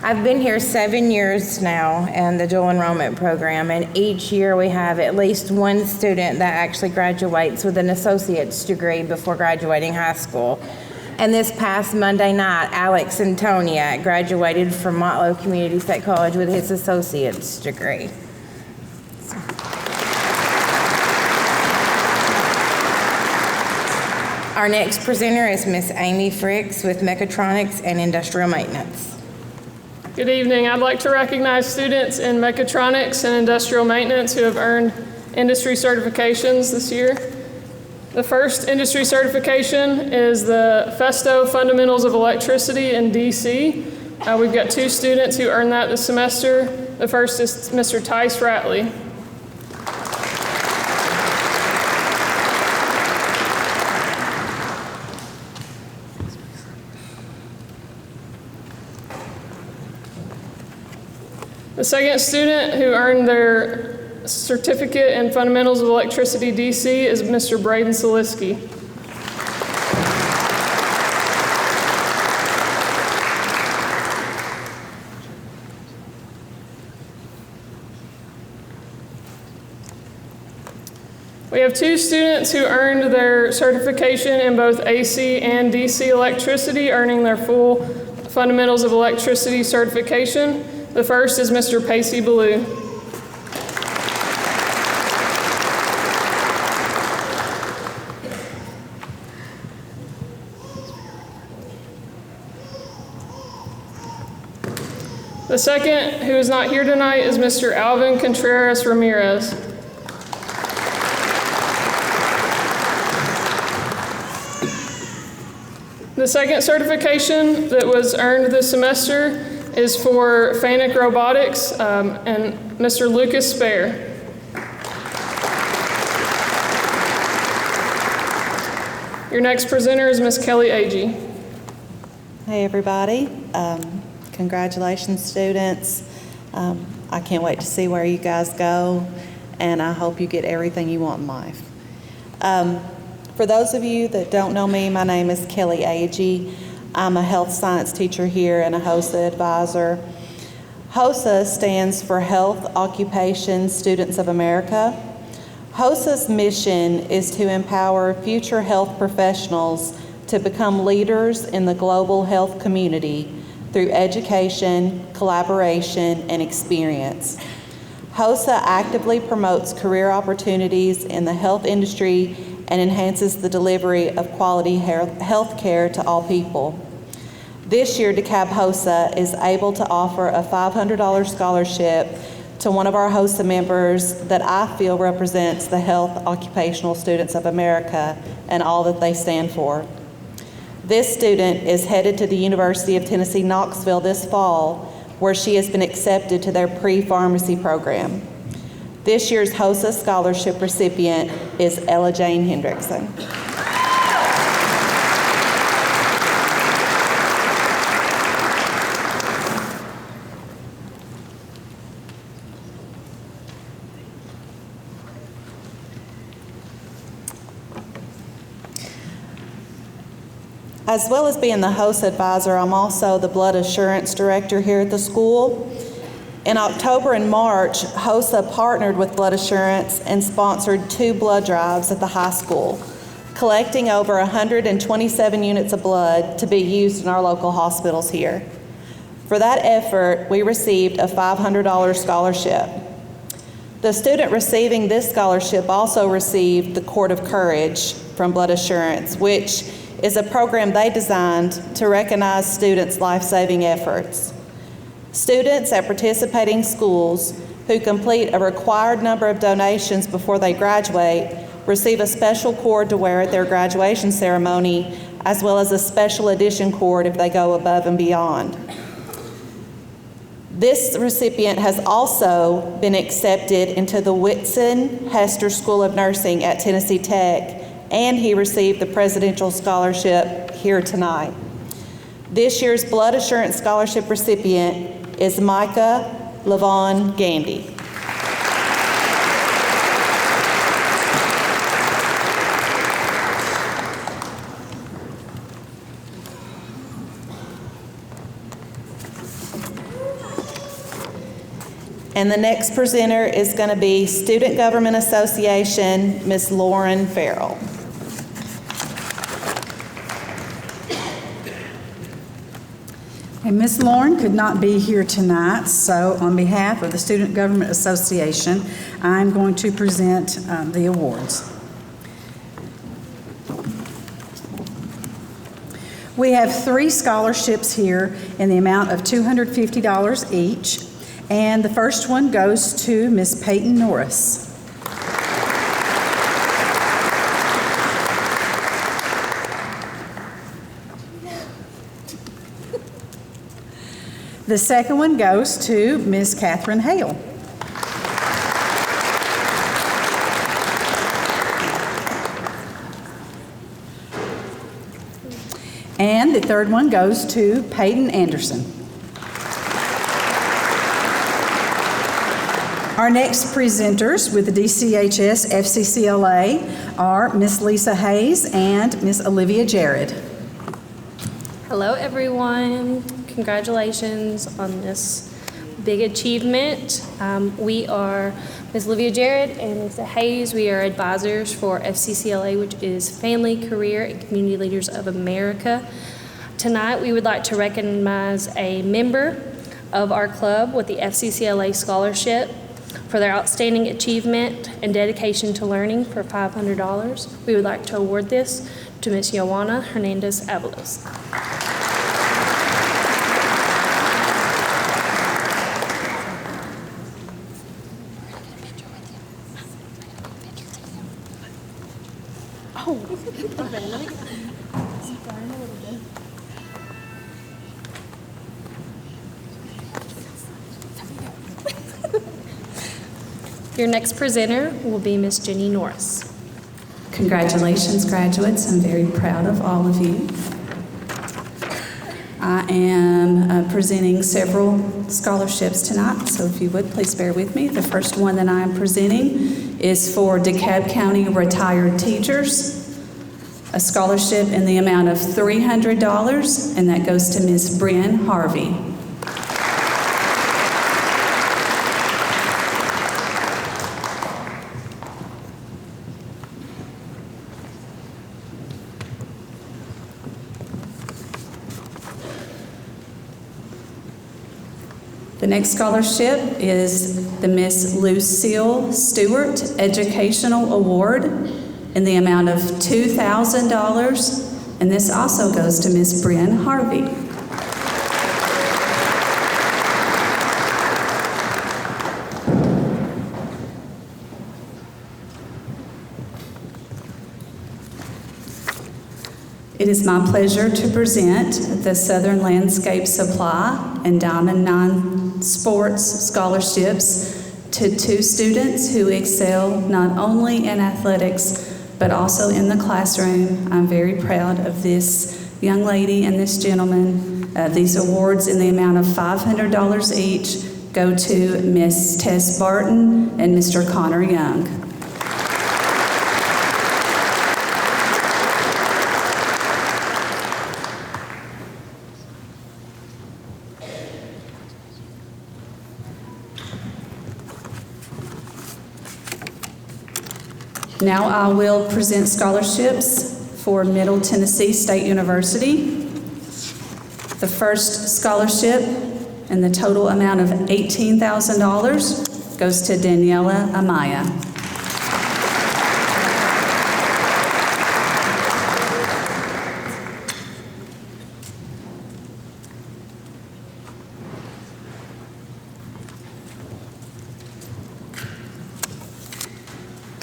I've been here 7 years now in the dual enrollment program, and each year we have at least one student that actually graduates with an associate's degree before graduating high school. And this past Monday night, Alex Antoniak graduated from Motlow Community State College with his associate's degree. Our next presenter is Miss Amy Fricks with Mechatronics and Industrial Maintenance. Good evening. I'd like to recognize students in Mechatronics and Industrial Maintenance who have earned industry certifications this year. The first industry certification is the Festo Fundamentals of Electricity in DC. We've got 2 students who earned that this semester. The first is Mr. Tice Ratley. The second student who earned their certificate in Fundamentals of Electricity DC is Mr. Braden Saliski. We have 2 students who earned their certification in both AC and DC electricity, earning their full Fundamentals of Electricity certification. The first is Mr. Pacey Ballou. The second, who is not here tonight, is Mr. Alvin Contreras Ramirez. The second certification that was earned this semester is for Fanuc Robotics and Mr. Lucas Spare. Your next presenter is Miss Kelly Agee. Hey everybody, congratulations students. I can't wait to see where you guys go, and I hope you get everything you want in life. For those of you that don't know me, my name is Kelly Agee. I'm a health science teacher here and a HOSA advisor. HOSA stands for Health Occupation Students of America. HOSA's mission is to empower future health professionals to become leaders in the global health community through education, collaboration, and experience. HOSA actively promotes career opportunities in the health industry and enhances the delivery of quality health care to all people. This year, DeKalb HOSA is able to offer a $500 scholarship to one of our HOSA members that I feel represents the Health Occupational Students of America and all that they stand for. This student is headed to the University of Tennessee, Knoxville this fall, where she has been accepted to their pre-pharmacy program. This year's HOSA scholarship recipient is Ella Jane Hendrickson. As well as being the HOSA advisor, I'm also the blood assurance director here at the school. In October and March, HOSA partnered with Blood Assurance and sponsored 2 blood drives at the high school, collecting over 127 units of blood to be used in our local hospitals here. For that effort, we received a $500 scholarship. The student receiving this scholarship also received the Cord of Courage from Blood Assurance, which is a program they designed to recognize students' life-saving efforts. Students at participating schools who complete a required number of donations before they graduate receive a special cord to wear at their graduation ceremony, as well as a special edition cord if they go above and beyond. This recipient has also been accepted into the Whitson Hester School of Nursing at Tennessee Tech, and he received the Presidential Scholarship here tonight. This year's Blood Assurance Scholarship recipient is Micah Levon Gandy. And the next presenter is going to be Student Government Association, Ms. Lauren Farrell. And Ms. Lauren could not be here tonight, so on behalf of the Student Government Association, I'm going to present the awards. We have 3 scholarships here in the amount of $250 each. And the first one goes to Miss Peyton Norris. The second one goes to Miss Catherine Hale. And the third one goes to Peyton Anderson. Our next presenters with the DCHS FCCLA are Miss Lisa Hayes and Miss Olivia Jared. Hello, everyone. Congratulations on this big achievement. We are Ms. Olivia Jared and Lisa Hayes. We are advisors for FCCLA, which is Family, Career, and Community Leaders of America. Tonight, we would like to recognize a member of our club with the FCCLA Scholarship for their outstanding achievement and dedication to learning for $500. We would like to award this to Ms. Joanna Hernandez Avalos. Your next presenter will be Miss Jenny Norris. Congratulations, graduates. I'm very proud of all of you. I am presenting several scholarships tonight, so if you would, please bear with me. The first one that I am presenting is for DeKalb County retired teachers, a scholarship in the amount of $300, and that goes to Ms. Bryn Harvey. The next scholarship is the Miss Lucille Stewart Educational Award in the amount of $2,000, and this also goes to Miss Bryn Harvey. It is my pleasure to present the Southern Landscape Supply and Diamond 9 Sports Scholarships to 2 students who excel not only in athletics but also in the classroom. I'm very proud of this young lady and this gentleman. These awards in the amount of $500 each go to Miss Tess Barton and Mr. Connor Young. Now I will present scholarships for Middle Tennessee State University. The first scholarship in the total amount of $18,000 goes to Daniela Amaya.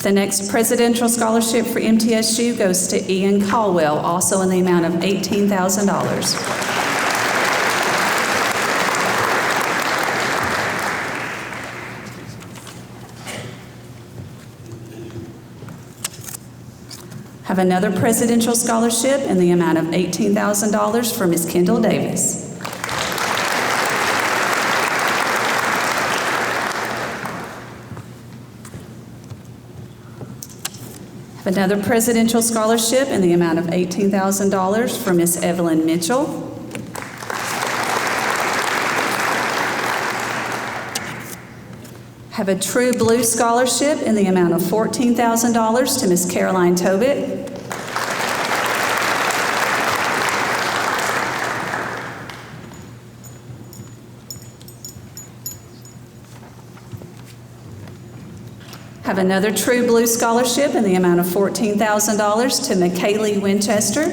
The next presidential scholarship for MTSU goes to Ian Caldwell, also in the amount of $18,000. Have another presidential scholarship in the amount of $18,000 for Ms. Kendall Davis. Have another presidential scholarship in the amount of $18,000 for Ms. Evelyn Mitchell. Have a True Blue Scholarship in the amount of $14,000 to Ms. Caroline Tobit. Have another True Blue Scholarship in the amount of $14,000 to McKaylee Winchester.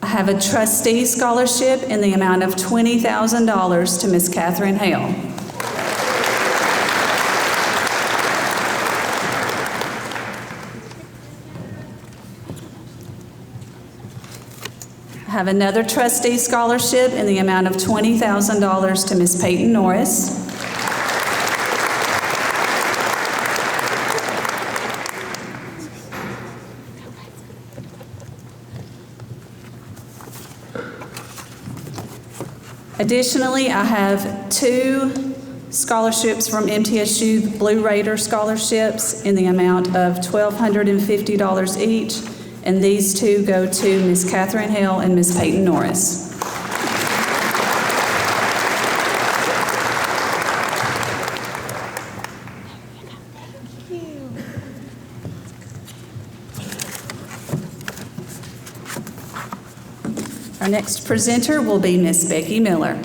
I have a Trustee Scholarship in the amount of $20,000 to Ms. Catherine Hale. I have another Trustee Scholarship in the amount of $20,000 to Ms. Peyton Norris. Additionally, I have 2 scholarships from MTSU, the Blue Raider scholarships in the amount of $1,250 each, and these 2 go to Ms. Catherine Hale and Ms. Peyton Norris. Our next presenter will be Miss Becky Miller.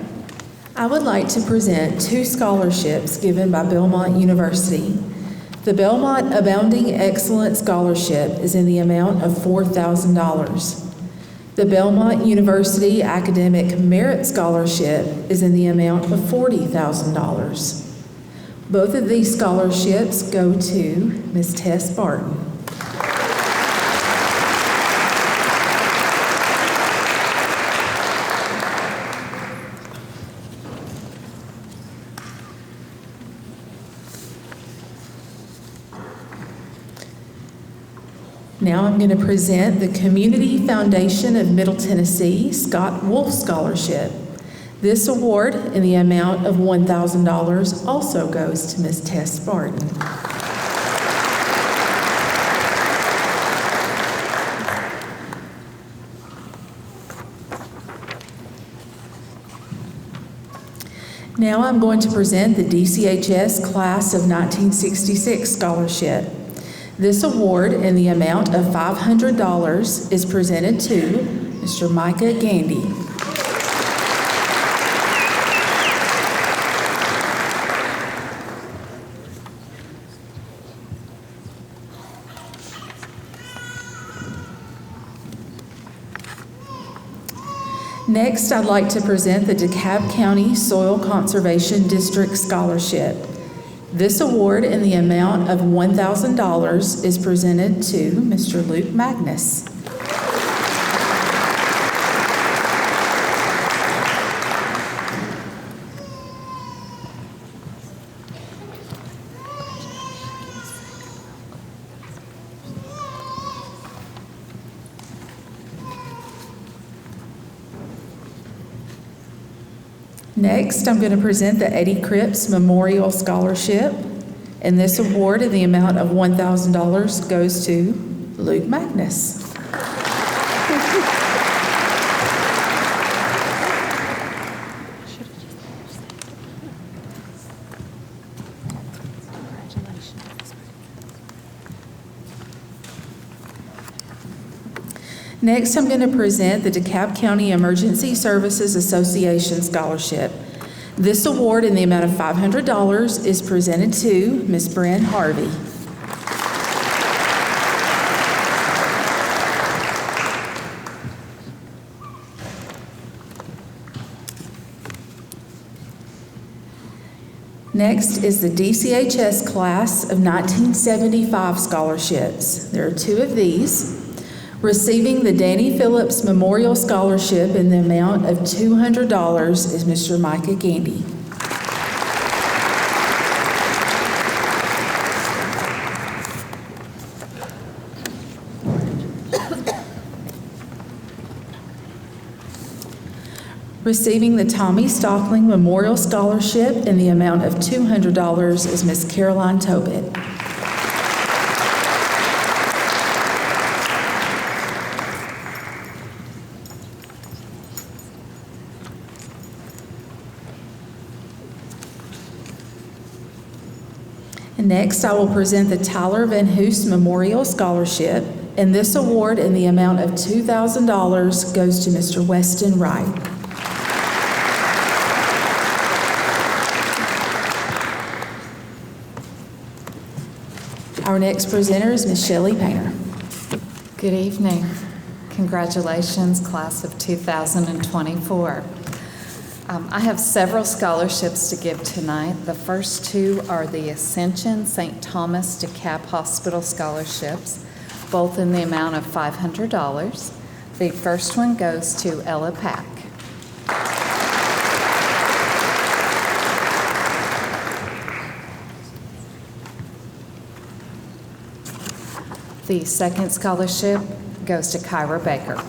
I would like to present 2 scholarships given by Belmont University. The Belmont Abounding Excellence Scholarship is in the amount of $4,000. The Belmont University Academic Merit Scholarship is in the amount of $40,000. Both of these scholarships go to Ms. Tess Barton. Now I'm going to present the Community Foundation of Middle Tennessee Scott Wolf Scholarship. This award in the amount of $1,000 also goes to Ms. Tess Barton. Now I'm going to present the DCHS Class of 1966 Scholarship. This award in the amount of $500 is presented to Mr. Micah Gandy. Next, I'd like to present the DeKalb County Soil Conservation District Scholarship. This award in the amount of $1,000 is presented to Mr. Luke Magnus. Next, I'm going to present the Eddie Cripps Memorial Scholarship, and this award in the amount of $1,000 goes to Luke Magnus. Next, I'm going to present the DeKalb County Emergency Services Association Scholarship. This award in the amount of $500 is presented to Ms. Bryn Harvey. Next is the DCHS Class of 1975 scholarships. There are two of these. Receiving the Danny Phillips Memorial Scholarship in the amount of $200 is Mr. Micah Gandy. Receiving the Tommy Stockling Memorial Scholarship in the amount of $200 is Miss Caroline Tobit. And next, I will present the Tyler Van Hoos Memorial Scholarship, and this award in the amount of $2,000 goes to Mr. Weston Wright. Our next presenter is Ms. Shelley Painter. Good evening. Congratulations, class of 2024. I have several scholarships to give tonight. The first two are the Ascension St. Thomas DeKalb Hospital scholarships, both in the amount of $500. The first one goes to Ella Pack. The second scholarship goes to Kyra Baker.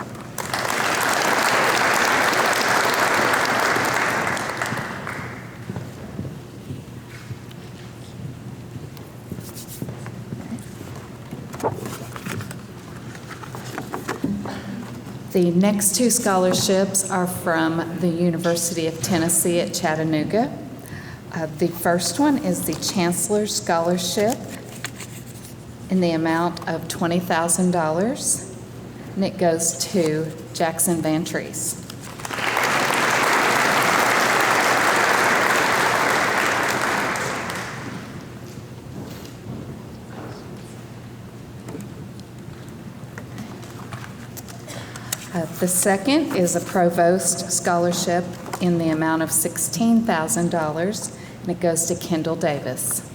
The next two scholarships are from the University of Tennessee at Chattanooga. The first one is the Chancellor's Scholarship in the amount of $20,000, and it goes to Jackson Van Treese. The second is a Provost Scholarship in the amount of $16,000, and it goes to Kendall Davis.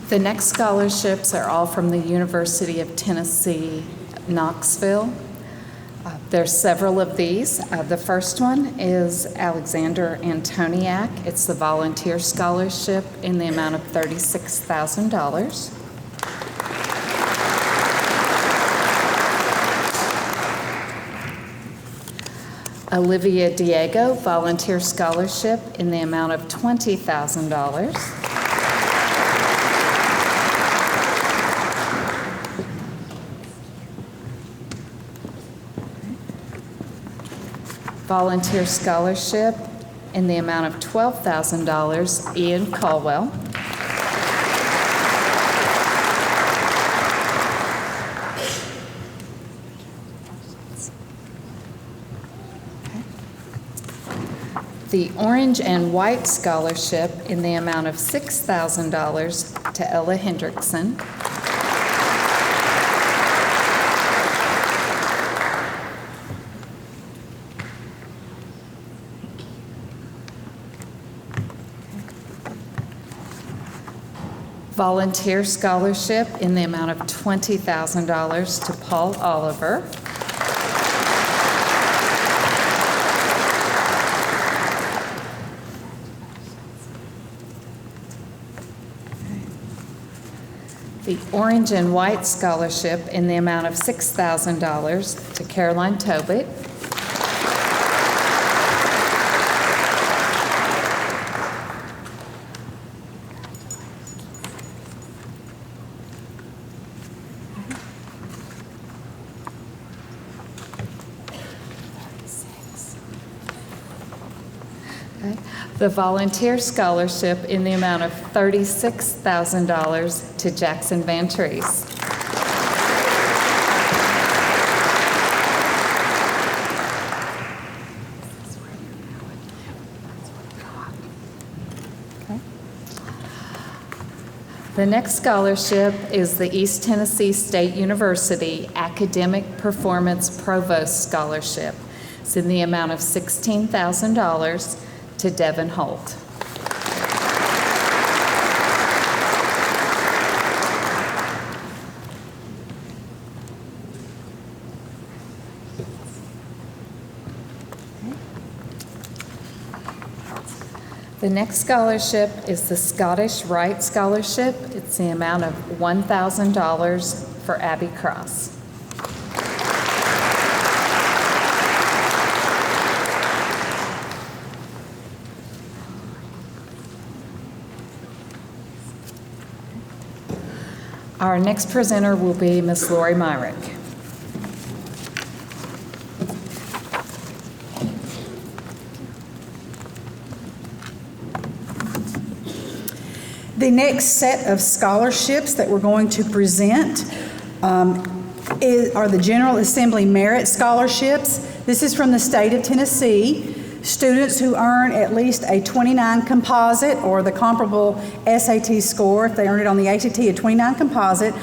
The next scholarships are all from the University of Tennessee, Knoxville. There's several of these. The first one is Alexander Antoniak. It's the Volunteer Scholarship in the amount of $36,000. Olivia Diego, Volunteer Scholarship in the amount of $20,000. Volunteer Scholarship in the amount of $12,000, Ian Caldwell. The Orange and White Scholarship in the amount of $6,000 to Ella Hendrickson. Volunteer Scholarship in the amount of $20,000 to Paul Oliver. The Orange and White Scholarship in the amount of $6,000 to Caroline Tobit. The volunteer scholarship in the amount of $36,000 to Jackson Vantrease. The next scholarship is the East Tennessee State University Academic Performance Provost Scholarship. It's in the amount of $16,000 to Devin Holt. The next scholarship is the Scottish Rite Scholarship. It's the amount of $1,000 for Abby Cross. Our next presenter will be Ms. Lori Myrick. The next set of scholarships that we're going to present are the General Assembly Merit Scholarships. This is from the state of Tennessee. Students who earn at least a 29 composite or the comparable SAT score, if they earn it on the ACT, a 29 composite,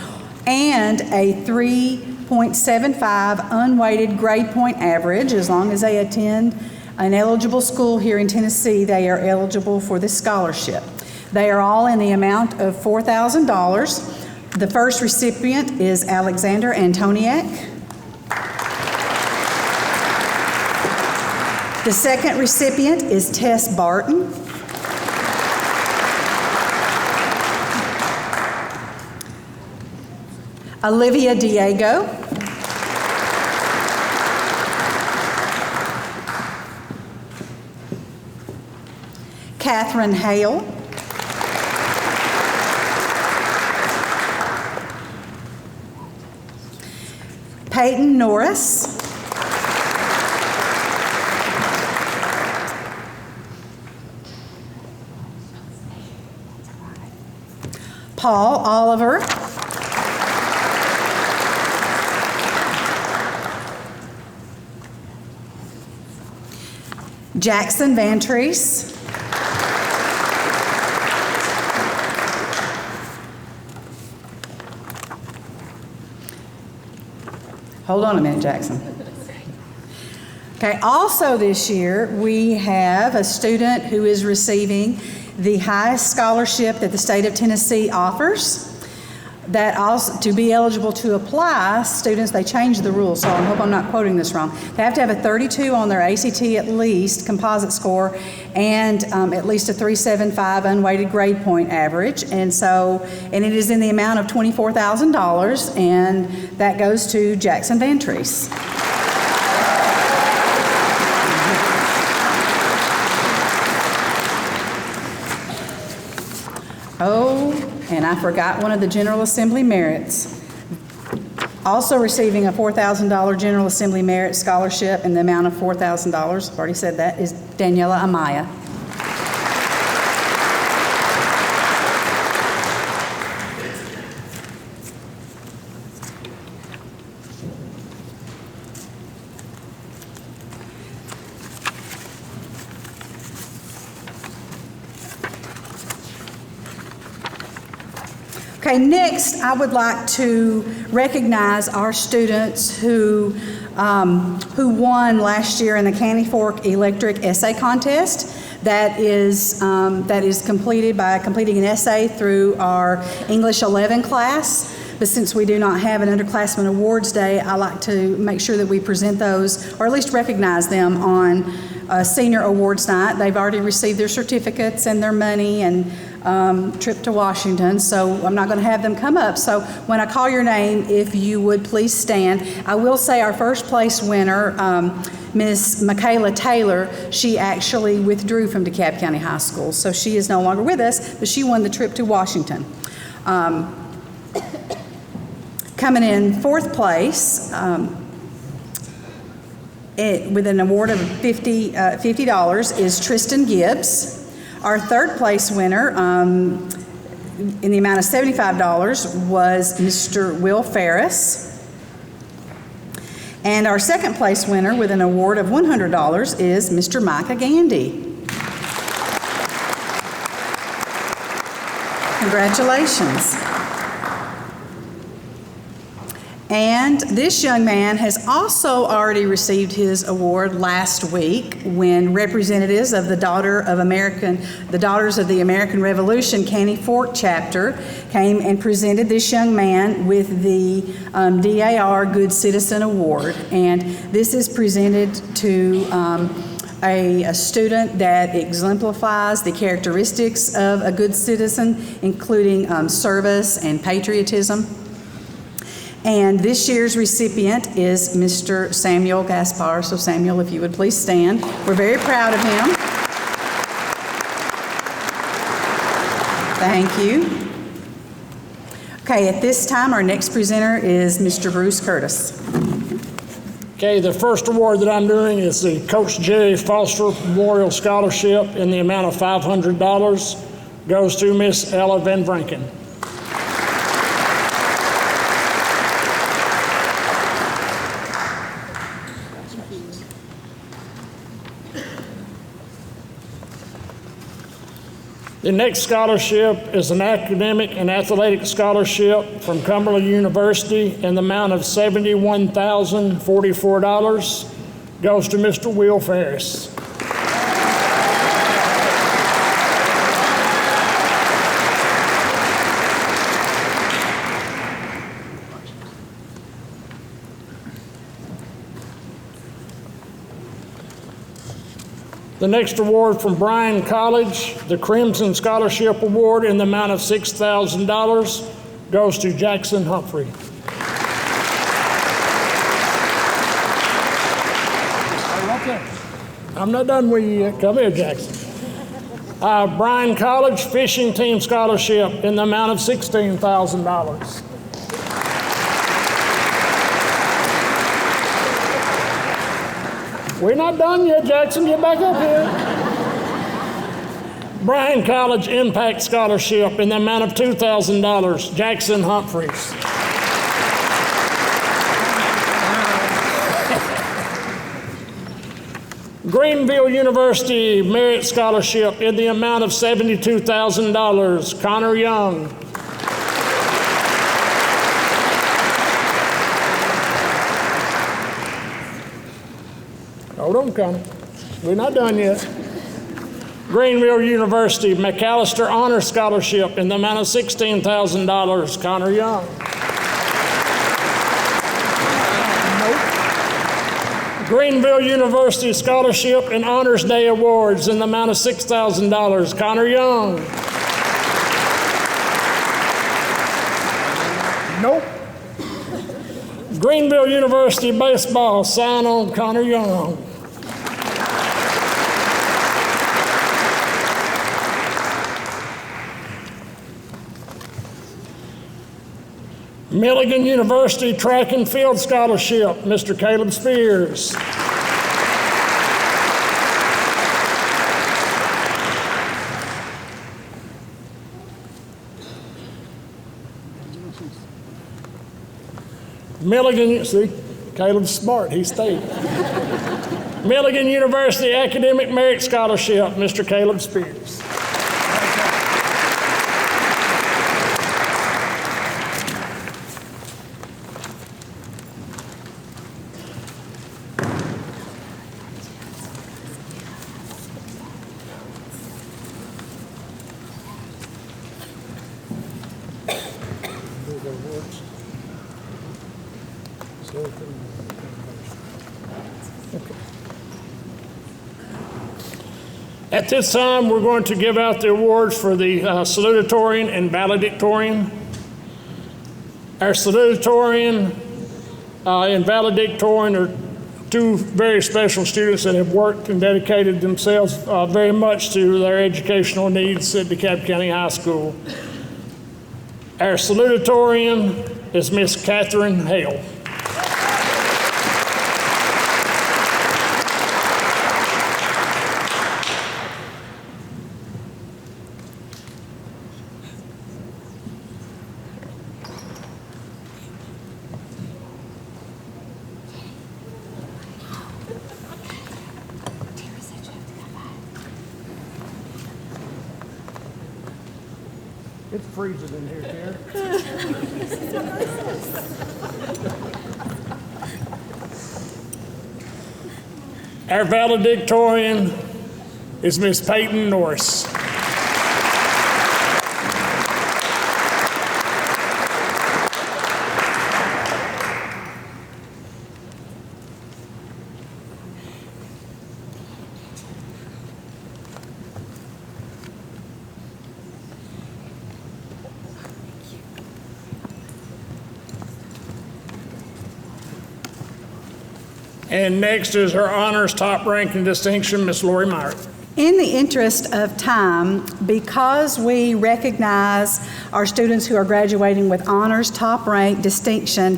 and a 3.75 unweighted grade point average, as long as they attend an eligible school here in Tennessee, they are eligible for this scholarship. They are all in the amount of $4,000. The first recipient is Alexander Antoniak. The second recipient is Tess Barton. Olivia Diego. Catherine Hale. Peyton Norris. Paul Oliver. Jackson Vantrease. Hold on a minute, Jackson. Okay, also this year, we have a student who is receiving the highest scholarship that the state of Tennessee offers. That also, to be eligible to apply, students, they changed the rules, so I hope I'm not quoting this wrong. They have to have a 32 on their ACT at least, composite score, and at least a 3.75 unweighted grade point average. And it is in the amount of $24,000, and that goes to Jackson Vantrease. Oh, and I forgot one of the General Assembly merits. Also receiving a $4,000 General Assembly Merit Scholarship in the amount of $4,000, I've already said that, is Daniela Amaya. Okay, next I would like to recognize our students who won last year in the Candy Fork Electric Essay Contest. That is completed by completing an essay through our English 11 class. But since we do not have an Underclassmen Awards Day, I like to make sure that we present those, or at least recognize them on Senior Awards Night. They've already received their certificates and their money and trip to Washington, so I'm not going to have them come up. So when I call your name, if you would please stand. I will say our first place winner, Ms. Michaela Taylor, she actually withdrew from DeKalb County High School, so she is no longer with us, but she won the trip to Washington. Coming in fourth place with an award of $50 is Tristan Gibbs. Our third place winner in the amount of $75 was Mr. Will Ferris. And our second place winner with an award of $100 is Mr. Micah Gandy. Congratulations. And this young man has also already received his award last week when representatives of the Daughters of the American Revolution Caney Fork chapter came and presented this young man with the DAR Good Citizen Award. And this is presented to a student that exemplifies the characteristics of a good citizen, including service and patriotism. And this year's recipient is Mr. Samuel Gaspar. So Samuel, if you would please stand. We're very proud of him. Thank you. Okay, at this time, our next presenter is Mr. Bruce Curtis. Okay, the first award that I'm doing is the Coach Jerry Foster Memorial Scholarship in the amount of $500. Goes to Miss Ella Van Vranken. The next scholarship is an academic and athletic scholarship from Cumberland University in the amount of $71,044. Goes to Mr. Will Ferris. The next award from Bryan College, the Crimson Scholarship Award in the amount of $6,000, goes to Jackson Humphrey. I'm not done with you yet. Come here, Jackson. Bryan College Fishing Team Scholarship in the amount of $16,000. We're not done yet, Jackson. Get back up here. Bryan College Impact Scholarship in the amount of $2,000, Jackson Humphreys. Greenville University Merit Scholarship in the amount of $72,000, Connor Young. Hold on, Connor. We're not done yet. Greenville University McAllister Honor Scholarship in the amount of $16,000, Connor Young. Nope. Greenville University Scholarship and Honors Day Awards in the amount of $6,000, Connor Young. Nope. Greenville University Baseball sign on Connor Young. Milligan University Track and Field Scholarship, Mr. Caleb Spears. Milligan, see, Caleb's smart, he stayed. Milligan University Academic Merit Scholarship, Mr. Caleb Spears. At this time, we're going to give out the awards for the salutatorian and valedictorian. Our salutatorian and valedictorian are two very special students that have worked and dedicated themselves very much to their educational needs at DeKalb County High School. Our salutatorian is Miss Catherine Hale. It's freezing in here, Tara. Our valedictorian is Miss Peyton Norris. And next is her honors top rank and distinction, Miss Lori Meyer. In the interest of time, because we recognize our students who are graduating with honors, top rank, distinction,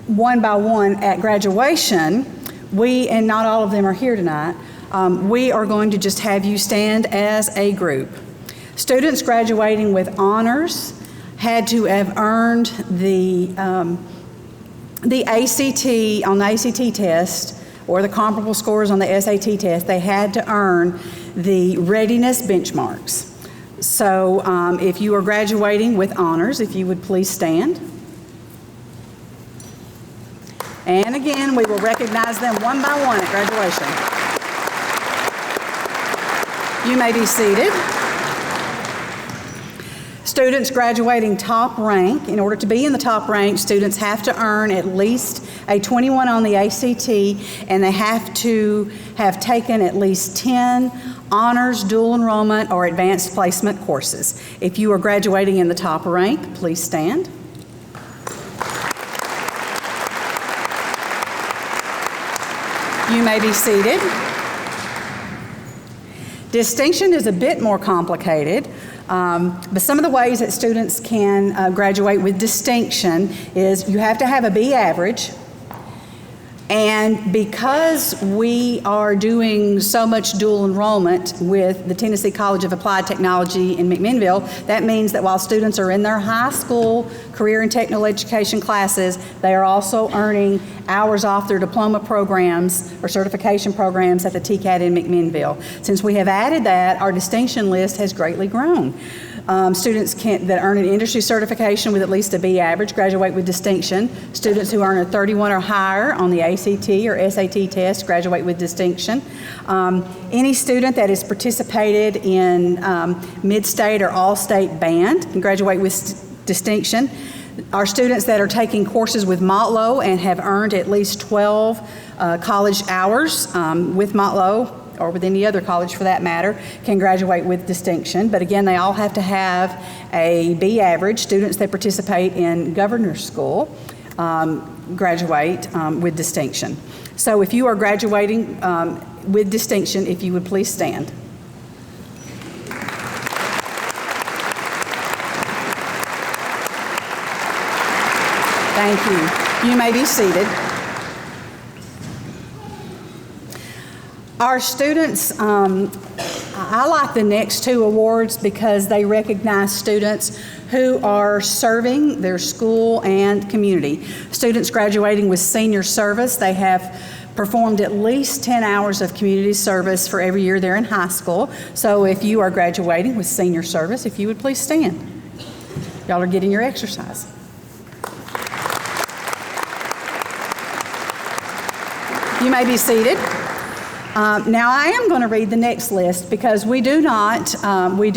one by one at graduation, and not all of them are here tonight, we are going to just have you stand as a group. Students graduating with honors had to have earned the ACT, on the ACT test, or the comparable scores on the SAT test, they had to earn the readiness benchmarks. So if you are graduating with honors, if you would please stand. And again, we will recognize them one by one at graduation. You may be seated. Students graduating top rank, in order to be in the top rank, students have to earn at least a 21 on the ACT, and they have to have taken at least 10 honors, dual enrollment, or advanced placement courses. If you are graduating in the top rank, please stand. You may be seated. Distinction is a bit more complicated. But some of the ways that students can graduate with distinction is you have to have a B average. And because we are doing so much dual enrollment with the Tennessee College of Applied Technology in McMinnville, that means that while students are in their high school career and technical education classes, they are also earning hours off their diploma programs or certification programs at the TCAT in McMinnville. Since we have added that, our distinction list has greatly grown. Students that earn an industry certification with at least a B average graduate with distinction. Students who earn a 31 or higher on the ACT or SAT test graduate with distinction. Any student that has participated in mid-state or all-state band can graduate with distinction. Our students that are taking courses with Motlow and have earned at least 12 college hours with Motlow, or with any other college for that matter, can graduate with distinction. But again, they all have to have a B average. Students that participate in governor's school graduate with distinction. So if you are graduating with distinction, if you would please stand. Thank you. You may be seated. Our students, I like the next two awards because they recognize students who are serving their school and community. Students graduating with senior service, they have performed at least 10 hours of community service for every year they're in high school. So if you are graduating with senior service, if you would please stand. Y'all are getting your exercise. You may be seated. Now I am going to read the next list because we do not go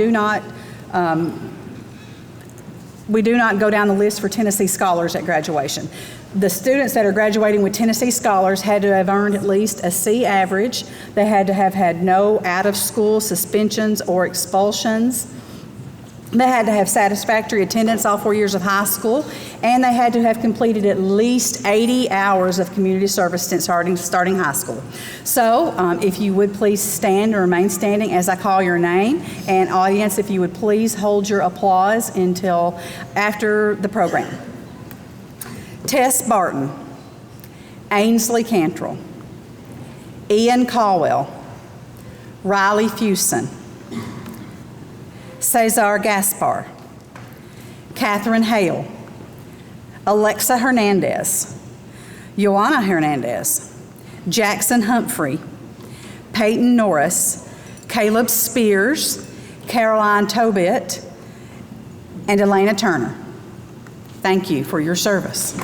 down the list for Tennessee Scholars at graduation. The students that are graduating with Tennessee Scholars had to have earned at least a C average. They had to have had no out-of-school suspensions or expulsions. They had to have satisfactory attendance all 4 years of high school, and they had to have completed at least 80 hours of community service since starting high school. So if you would please stand or remain standing as I call your name, and audience, if you would please hold your applause until after the program. Tess Barton, Ainsley Cantrell, Ian Caldwell, Riley Fuson, Cesar Gaspar, Catherine Hale, Alexa Hernandez, Joanna Hernandez, Jackson Humphrey, Peyton Norris, Caleb Spears, Caroline Tobit, and Elena Turner. Thank you for your service.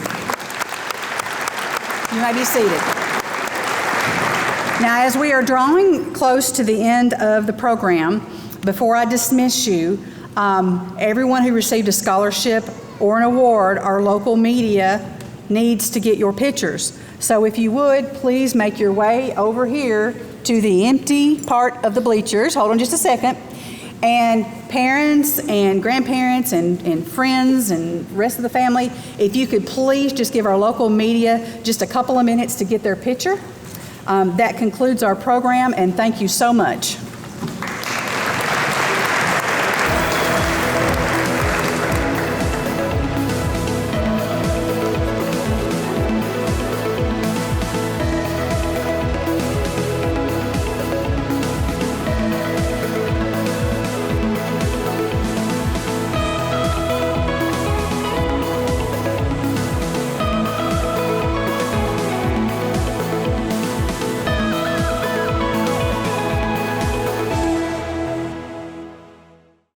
You may be seated. Now, as we are drawing close to the end of the program, before I dismiss you, everyone who received a scholarship or an award, our local media needs to get your pictures. So if you would, please make your way over here to the empty part of the bleachers. Hold on just a second. And parents and grandparents and friends and rest of the family, if you could please just give our local media just a couple of minutes to get their picture. That concludes our program, and thank you so much.